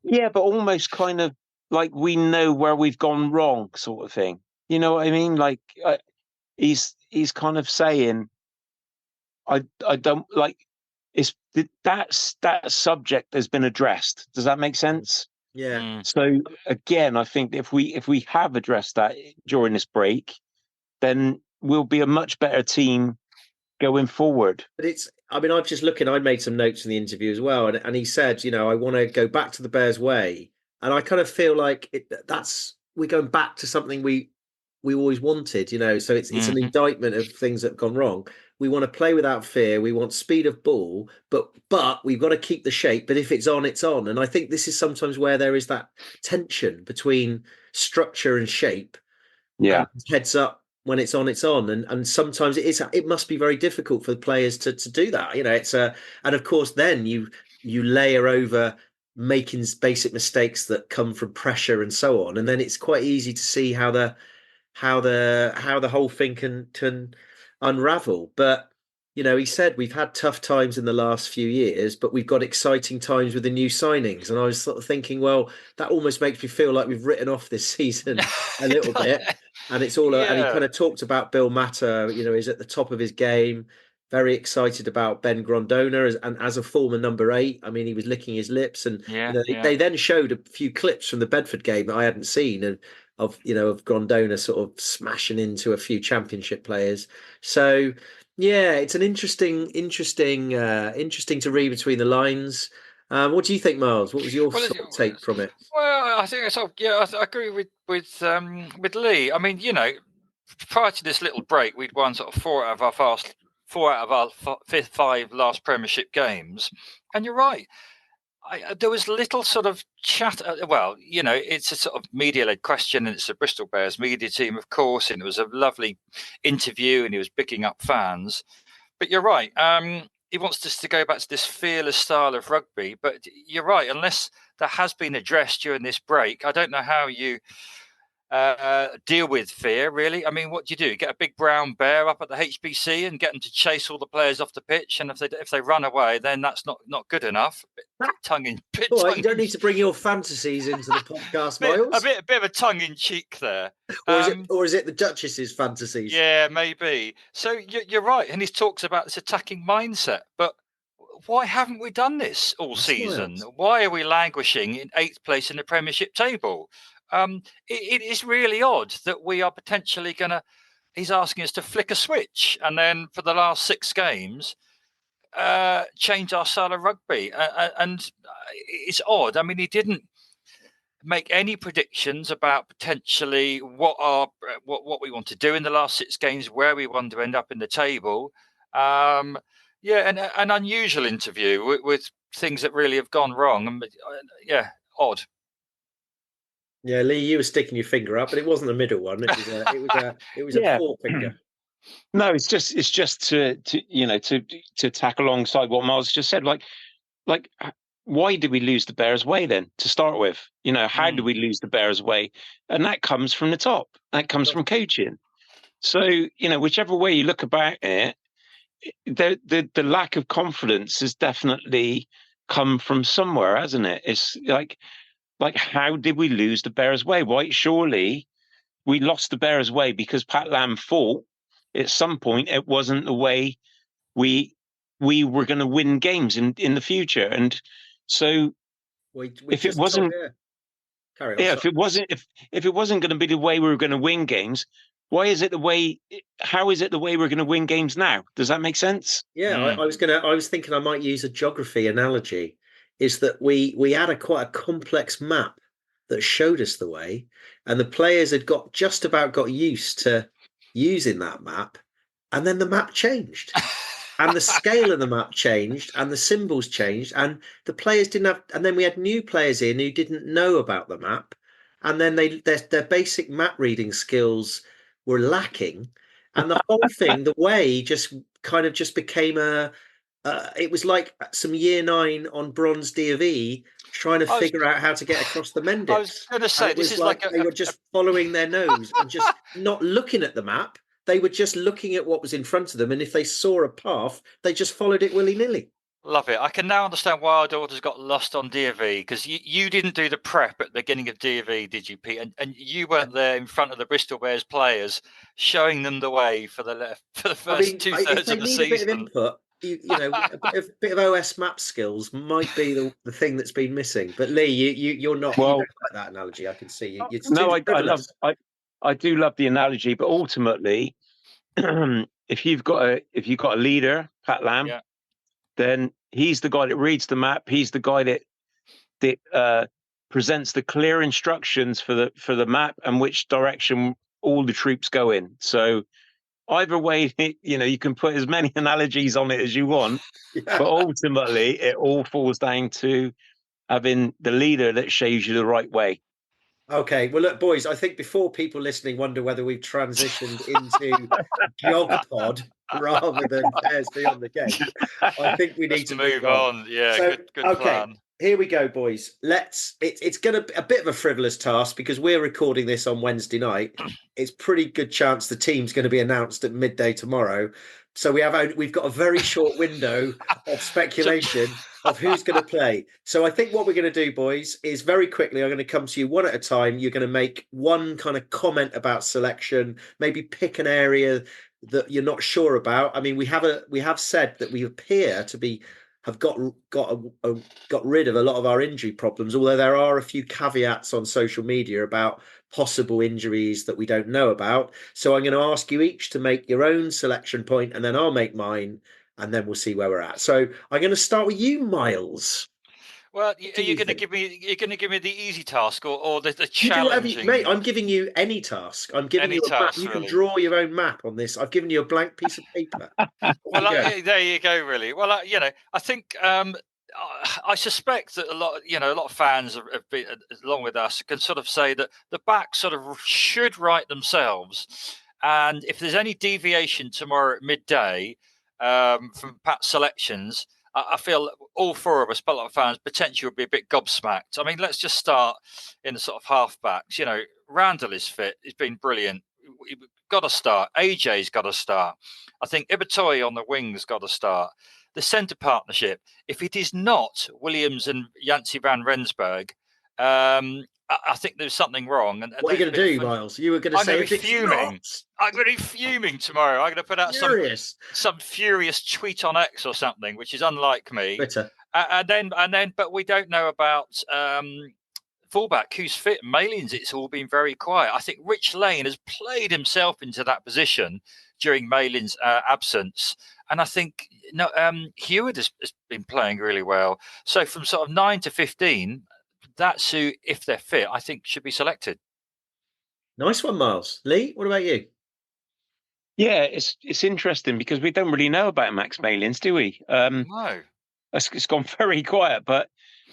Yeah, but almost kind of like we know where we've gone wrong, sort of thing. You know what I mean? Like he's kind of saying, I don't like. It's that subject has been addressed. Does that make sense? Yeah. So again, I think if we have addressed that during this break, then we'll be a much better team going forward. But I'm just looking, I made some notes in the interview as well. And he said, I want to go back to the Bears way. And I kind of feel like we're going back to something we always wanted, so it's an indictment of things that have gone wrong. We want to play without fear. We want speed of ball, but we've got to keep the shape. But if it's on, it's on. And I think this is sometimes where there is that tension between structure and shape. Yeah. And heads up when it's on, it's on. And sometimes it must be very difficult for the players to do that. And of course, then you layer over making basic mistakes that come from pressure and so on. And then it's quite easy to see how the whole thing can unravel. But he said we've had tough times in the last few years, but we've got exciting times with the new signings. And I was sort of thinking, well, that almost makes me feel like we've written off this season a little bit. And it's all and he kind of talked about Bill Matter, is at the top of his game. Very excited about Ben Grondona as a former number 8. I mean, he was licking his lips, and they then showed a few clips from the Bedford game that I hadn't seen, and of Grondona sort of smashing into a few championship players. So yeah, it's an interesting to read between the lines. What do you think, Miles? What was your take from it? Well, I think I agree with Lee. I mean, prior to this little break, we'd won sort of 4 out of our 5 last Premiership games, and you're right. There was little sort of chat. Well, it's a sort of media-led question, and it's the Bristol Bears media team, of course, and it was a lovely interview, and he was picking up fans. But you're right. He wants us to go back to this fearless style of rugby. But you're right. Unless that has been addressed during this break, I don't know how you deal with fear, really. I mean, what do? You get a big brown bear up at the HBC and get them to chase all the players off the pitch, and if they run away, then that's not good enough. You don't need to bring your fantasies into the podcast, Miles. A bit of a tongue in cheek there. Or is it the Duchess's fantasies? Yeah, maybe. So you're right, and he talks about this attacking mindset, but why haven't we done this all season? Why are we languishing in 8th place in the Premiership table? It is really odd that we are potentially he's asking us to flick a switch and then for the last 6 games change our style of rugby, and it's odd. I mean, he didn't make any predictions about potentially what we want to do in the last 6 games, where we want to end up in the table. And an unusual interview with things that really have gone wrong. Odd. Yeah, Lee, you were sticking your finger up, but it wasn't the middle one. It was a forefinger. No, it's just to tack alongside what Miles just said. Like, why did we lose the Bears' way then to start with? How do we lose the Bears' way? And that comes from the top. That comes from coaching. So whichever way you look about it, the lack of confidence has definitely come from somewhere, hasn't it? It's like how did we lose the Bears' way? Why? Surely we lost the Bears' way because Pat Lam thought at some point it wasn't the way we were going to win games in the future. And so if it wasn't going to be the way we were going to win games, how is it the way we're going to win games now? Does that make sense? Yeah, I was thinking I might use a geography analogy. Is that we had quite a complex map that showed us the way, and the players had just about got used to using that map, and then the map changed, and the scale of the map changed, and the symbols changed, and the players didn't have. And then we had new players in who didn't know about the map, and then their basic map reading skills were lacking, and the whole thing, the way just became it was like some year 9 on bronze D trying to figure out how to get across the Mendips. I was going to say, this is like they were just following their nose and just not looking at the map. They were just looking at what was in front of them, and if they saw a path, they just followed it willy-nilly. Love it. I can now understand why our daughters got lost on D&V, because you didn't do the prep at the beginning of D&V, did you, Pete? And you weren't there in front of the Bristol Bears players, showing them the way for the first 2/3 of the season. If they need a bit of input, you know, a bit of OS map skills might be the thing that's been missing. But Lee, you're not. You don't like that analogy. I can see you. It's No, too frivolous. I do love the analogy, but ultimately, if you've got a leader, Pat Lam, then he's the guy that reads the map. He's the guy that presents the clear instructions for the map and which direction all the troops go in. So either way, you know, you can put as many analogies on it as you want, but ultimately, it all falls down to having the leader that shows you the right way. Okay, well, look, boys, I think before people listening wonder whether we've transitioned into Jogpod rather than Bears Beyond the Game, I think we need to move on. Yeah, so, good plan. Here we go, boys. It's going to be a bit of a frivolous task because we're recording this on Wednesday night. It's pretty good chance the team's going to be announced at midday tomorrow. So we've got a very short window of speculation of who's going to play. So I think what we're going to do, boys, is very quickly, I'm going to come to you one at a time. You're going to make one kind of comment about selection, maybe pick an area that you're not sure about. I mean, we have said that we appear to have got rid of a lot of our injury problems, although there are a few caveats on social media about possible injuries that we don't know about. So I'm going to ask you each to make your own selection point, and then I'll make mine, and then we'll see where we're at. So I'm going to start with you, Miles. Well, are you going to give me the easy task or the challenging? Mate, I'm giving you any task. I'm giving you a map. You can draw your own map on this. I've given you a blank piece of paper. Well, there you go. Really. Well, you know, I think I suspect that a lot of fans have been, along with us, can sort of say that the back sort of should right themselves, and if there's any deviation tomorrow at midday from Pat's selections, I feel all four of us, but a lot of fans, potentially would be a bit gobsmacked. I mean, let's just start in the sort of half-backs. You know, Randall is fit. He's been brilliant. We've got to start. AJ's got to start. I think Ibatoy on the wings got to start. The centre partnership, if it is not Williams and Yancey van Rensburg, I think there's something wrong. And what are you going to do, Miles? You were going to say I'm going to be fuming tomorrow. I'm going to put out some furious tweet on X or something, which is unlike me. Twitter. And then, but we don't know about fullback who's fit. Malins, it's all been very quiet. I think Rich Lane has played himself into that position during Malin's absence, and I think Hewitt has been playing really well. So from sort of 9 to 15. That's who, if they're fit, I think should be selected. Nice one, Miles. Lee, what about you? Yeah, it's interesting because we don't really know about Max Malins, do we? No. It's gone very quiet, but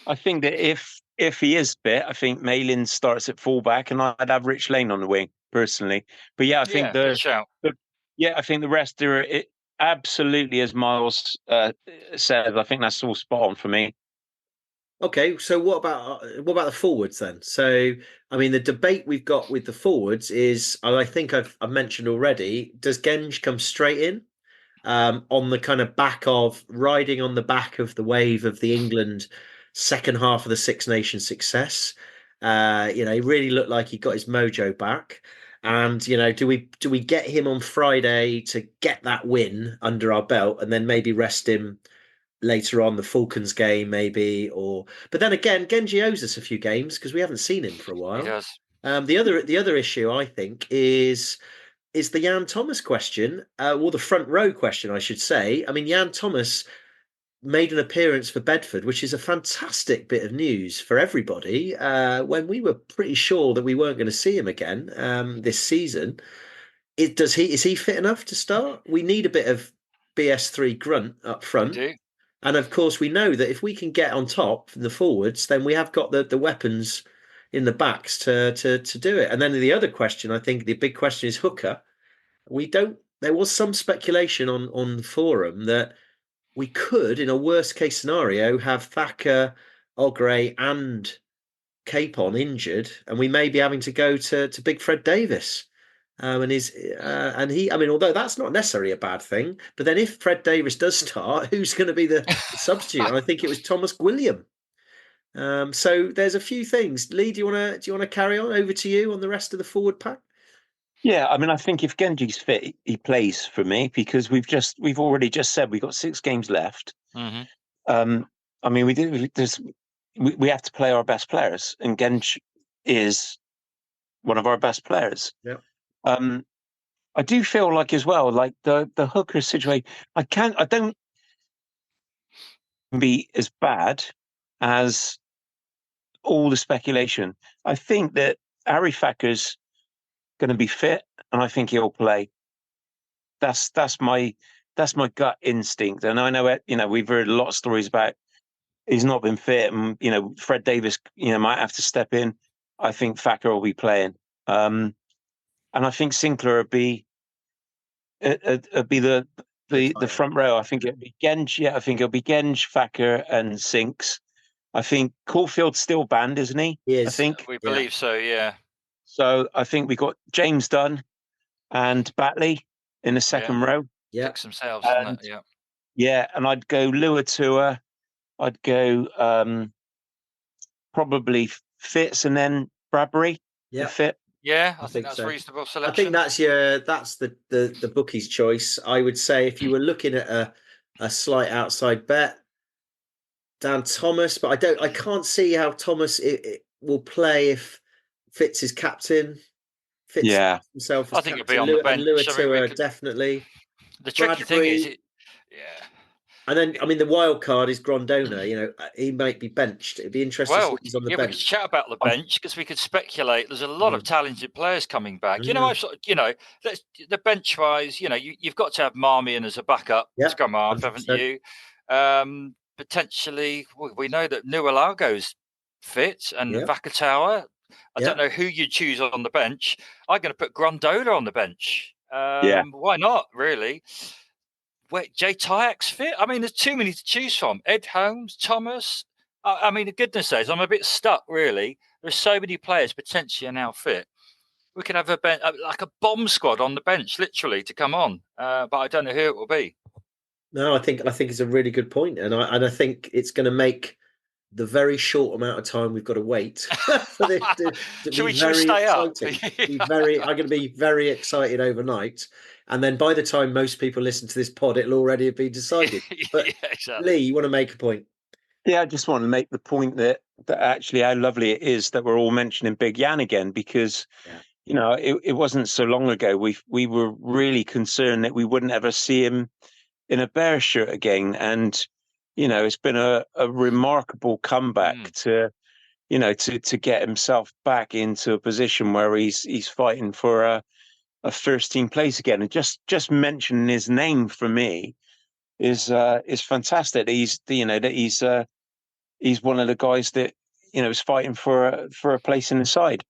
I think that if he is fit, I think Malins starts at fullback, and I'd have Rich Lane on the wing personally. But yeah, I think I think the rest are absolutely, as Miles said. I think that's all spot on for me. Okay, so what about the forwards then? So, I mean, the debate we've got with the forwards is, I think I've mentioned already, does Genge come straight in on the kind of riding on the back of the wave of the England second half of the Six Nations success? He really looked like he got his mojo back. And, do we get him on Friday to get that win under our belt and then maybe rest him later on, the Falcons game maybe, but then again, Genge owes us a few games because we haven't seen him for a while. He does. The other issue I think is the Jan Thomas question, or the front row question, I should say. I mean, Jan Thomas made an appearance for Bedford, which is a fantastic bit of news for everybody. When we were pretty sure that we weren't going to see him again this season, is he fit enough to start? We need a bit of BS3 grunt up front. We do. And of course, we know that if we can get on top in the forwards, then we have got the weapons in the backs to do it. And then the other question, I think the big question is hooker. There was some speculation on the forum that we could, in a worst case scenario, have Thacker, Ogre, and Capon injured, and we may be having to go to Big Fred Davis. Although that's not necessarily a bad thing, but then if Fred Davis does start, who's going to be the substitute? And I think it was Thomas Gwilliam. So there's a few things. Lee, do you want to carry on? Over to you on the rest of the forward pack. Yeah, I mean, I think if Genji's fit, he plays for me because we've already just said we've got 6 games left. Mm-hmm. I mean, we have to play our best players, and Genji is one of our best players. Yeah. I do feel like as well, like the hooker situation. I don't be as bad as all the speculation. I think that Harry Thacker's going to be fit, and I think he'll play. That's my gut instinct. And I know we've heard a lot of stories about he's not been fit, and Fred Davis might have to step in. I think Thacker will be playing, and I think Sinclair will be the front row. I think it'll be Genge. Yeah, I think it'll be Genge, Thacker, and Sinks. I think Caulfield's still banned, isn't he? He is. I think we believe so. Yeah. So I think we got James Dunn and Batley in the second row. Yeah, fix themselves. And, yeah. Yeah, and I'd go Luatua. I'd go probably Fitz and then Bradbury. Yeah, Fit. Yeah, I think that's so. Reasonable selection. I think that's the bookie's choice. I would say if you were looking at a slight outside bet, Dan Thomas, but I can't see how Thomas it will play if Fitz is captain. Fitz himself as I think captain. He'll be on the bench. Luatua, definitely. The tricky thing is, and then, I mean, the wild card is Grondona. He might be benched. It'd be interesting to see if he's on the bench. We could chat about the bench because we could speculate. There's a lot of talented players coming back. The bench-wise, you've got to have Marmion as a backup scrum half, haven't you? Potentially, we know that Nualago's fit and Vakatawa. I don't know who you choose on the bench. I'm going to put Grondola on the bench. Why not, really? Wait, Jay Tyak's fit? I mean, there's too many to choose from. Ed Holmes, Thomas. I mean, goodness sakes, I'm a bit stuck, really. There's so many players potentially are now fit. We could have like a bomb squad on the bench, literally, to come on. But I don't know who it will be. No, I think it's a really good point, and I think it's going to make the very short amount of time we've got to wait for this to be very exciting. I'm going to be very excited overnight, and then by the time most people listen to this pod, it'll already have been decided. But exactly. Lee, you want to make a point? Yeah, I just want to make the point that actually how lovely it is that we're all mentioning Big Jan again, because it wasn't so long ago we were really concerned that we wouldn't ever see him in a Bears shirt again, and it's been a remarkable comeback to get himself back into a position where he's fighting for a first team place again. And just mentioning his name for me is fantastic. He's one of the guys that is fighting for a place in the side.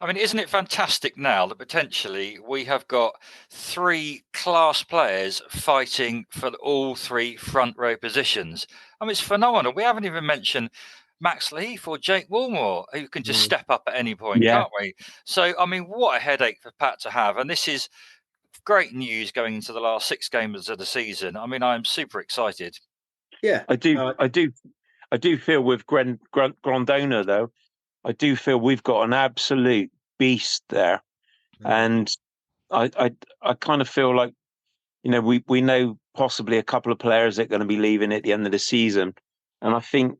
I mean, isn't it fantastic now that potentially we have got 3 class players fighting for all 3 front row positions? I mean, it's phenomenal. We haven't even mentioned Max Leaf or Jake Woolmore, who can just step up at any point, can't we? So, I mean, what a headache for Pat to have. And this is great news going into the last 6 games of the season. I mean, I'm super excited. Yeah, I do feel with Grondona, though, I do feel we've got an absolute beast there, and I kind of feel like we know possibly a couple of players that are going to be leaving at the end of the season, and I think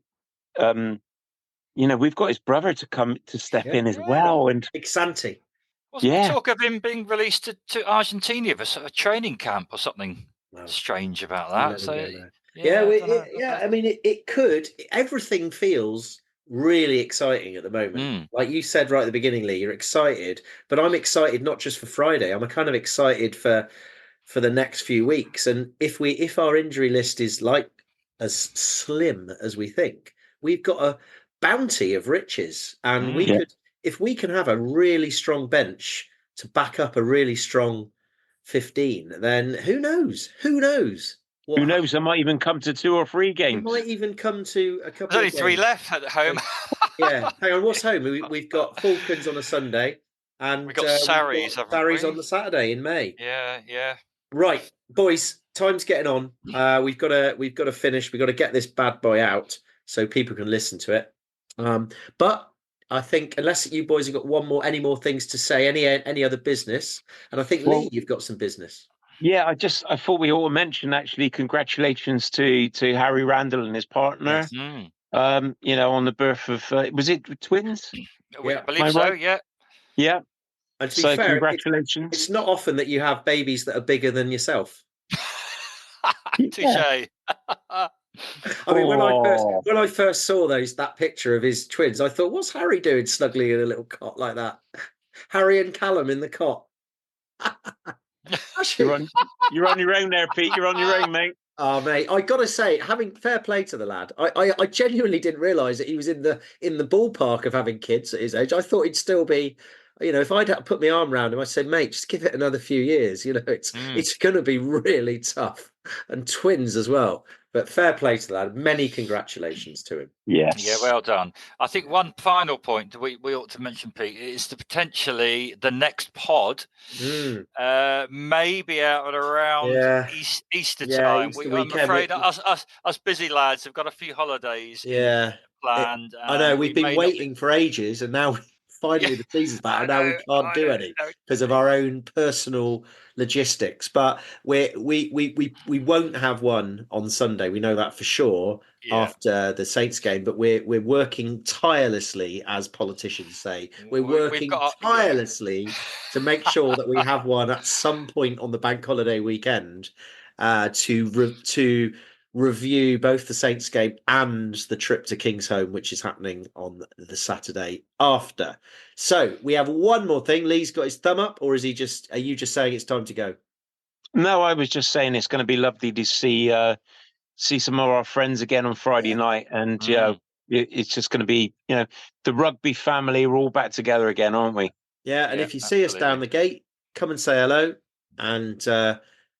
we've got his brother to step in as well, and Ixante. Wasn't there talk of him being released to Argentina for a sort of training camp or something strange about that? So I mean, it could. Everything feels really exciting at the moment. Like you said right at the beginning, Lee, you're excited, but I'm excited not just for Friday. I'm kind of excited for the next few weeks. And if our injury list is like as slim as we think, we've got a bounty of riches, and if we can have a really strong bench to back up a really strong 15, then who knows? Who knows? Who knows? I might even come to 2 or 3 games. We might even come to a couple. There's only 3 left at home. Hang on. What's home? We've got Falcons on a Sunday, and we've got Sarries on the Saturday in May. Yeah. Right, boys. Time's getting on. We've got to finish. We've got to get this bad boy out so people can listen to it. But I think unless you boys have got any more things to say, any other business, and I think Well, Lee, you've got some business. Yeah, I thought we ought to mention actually congratulations to Harry Randall and his partner. Yes. On the birth of was it twins? I believe Am I so. right? Yeah. Yeah. And to be So fair, congratulations. it's not often that you have babies that are bigger than yourself. Touche. I mean, when I first saw that picture of his twins, I thought, what's Harry doing snuggling in a little cot like that? Harry and Callum in the cot. You're on your own there, Pete. You're on your own, mate. Oh, mate, I gotta say, having fair play to the lad. I genuinely didn't realise that he was in the ballpark of having kids at his age. I thought he'd still be, if I'd put my arm around him, I'd say, mate, just give it another few years. It's going to be really tough, and twins as well. But fair play to the lad. Many congratulations to him. Yes. Yeah, well done. I think one final point that we ought to mention, Pete, is potentially the next pod may be out at around Easter time. Easter I'm afraid us busy lads have got a few holidays planned. I know we've been waiting for ages, and now finally the season's back, and now we can't do any because of our own personal logistics. But we won't have one on Sunday. We know that for sure after the Saints game. But we're working tirelessly, as politicians say. We're working tirelessly to make sure that we have one at some point on the bank holiday weekend to review both the Saints game and the trip to Kingsholm, which is happening on the Saturday after. So we have one more thing. Lee's got his thumb up, or are you just saying it's time to go? No, I was just saying it's going to be lovely to see some of our friends again on Friday night, and it's just going to be the rugby family. We're all back together again, aren't we? Yeah, and if you see us down the gate, come and say hello. And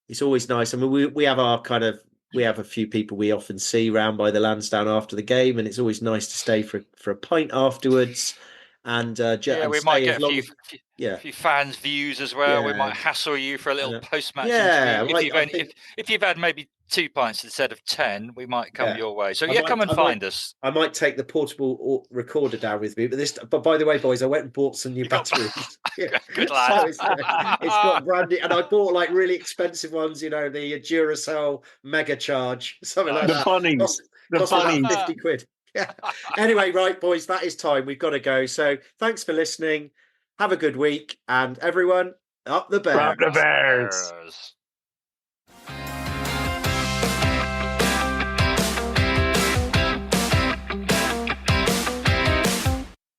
it's always nice. I mean, we have a few people we often see round by the Lansdowne after the game, and it's always nice to stay for a pint afterwards. And we might get a few fans' views as well. We might hassle you for a little post-match interview. If you've had maybe 2 pints instead of 10, we might come your way. So come and find us. I might take the portable recorder down with me. But by the way, boys, I went and bought some new batteries. Good lad. So it's got brandy, and I bought like really expensive ones. The Duracell Mega Charge, something like that. The bunnies. 50 quid. Yeah. Anyway, right, boys, that is time. We've got to go. So thanks for listening. Have a good week, and everyone, up the Bears. Up the Bears.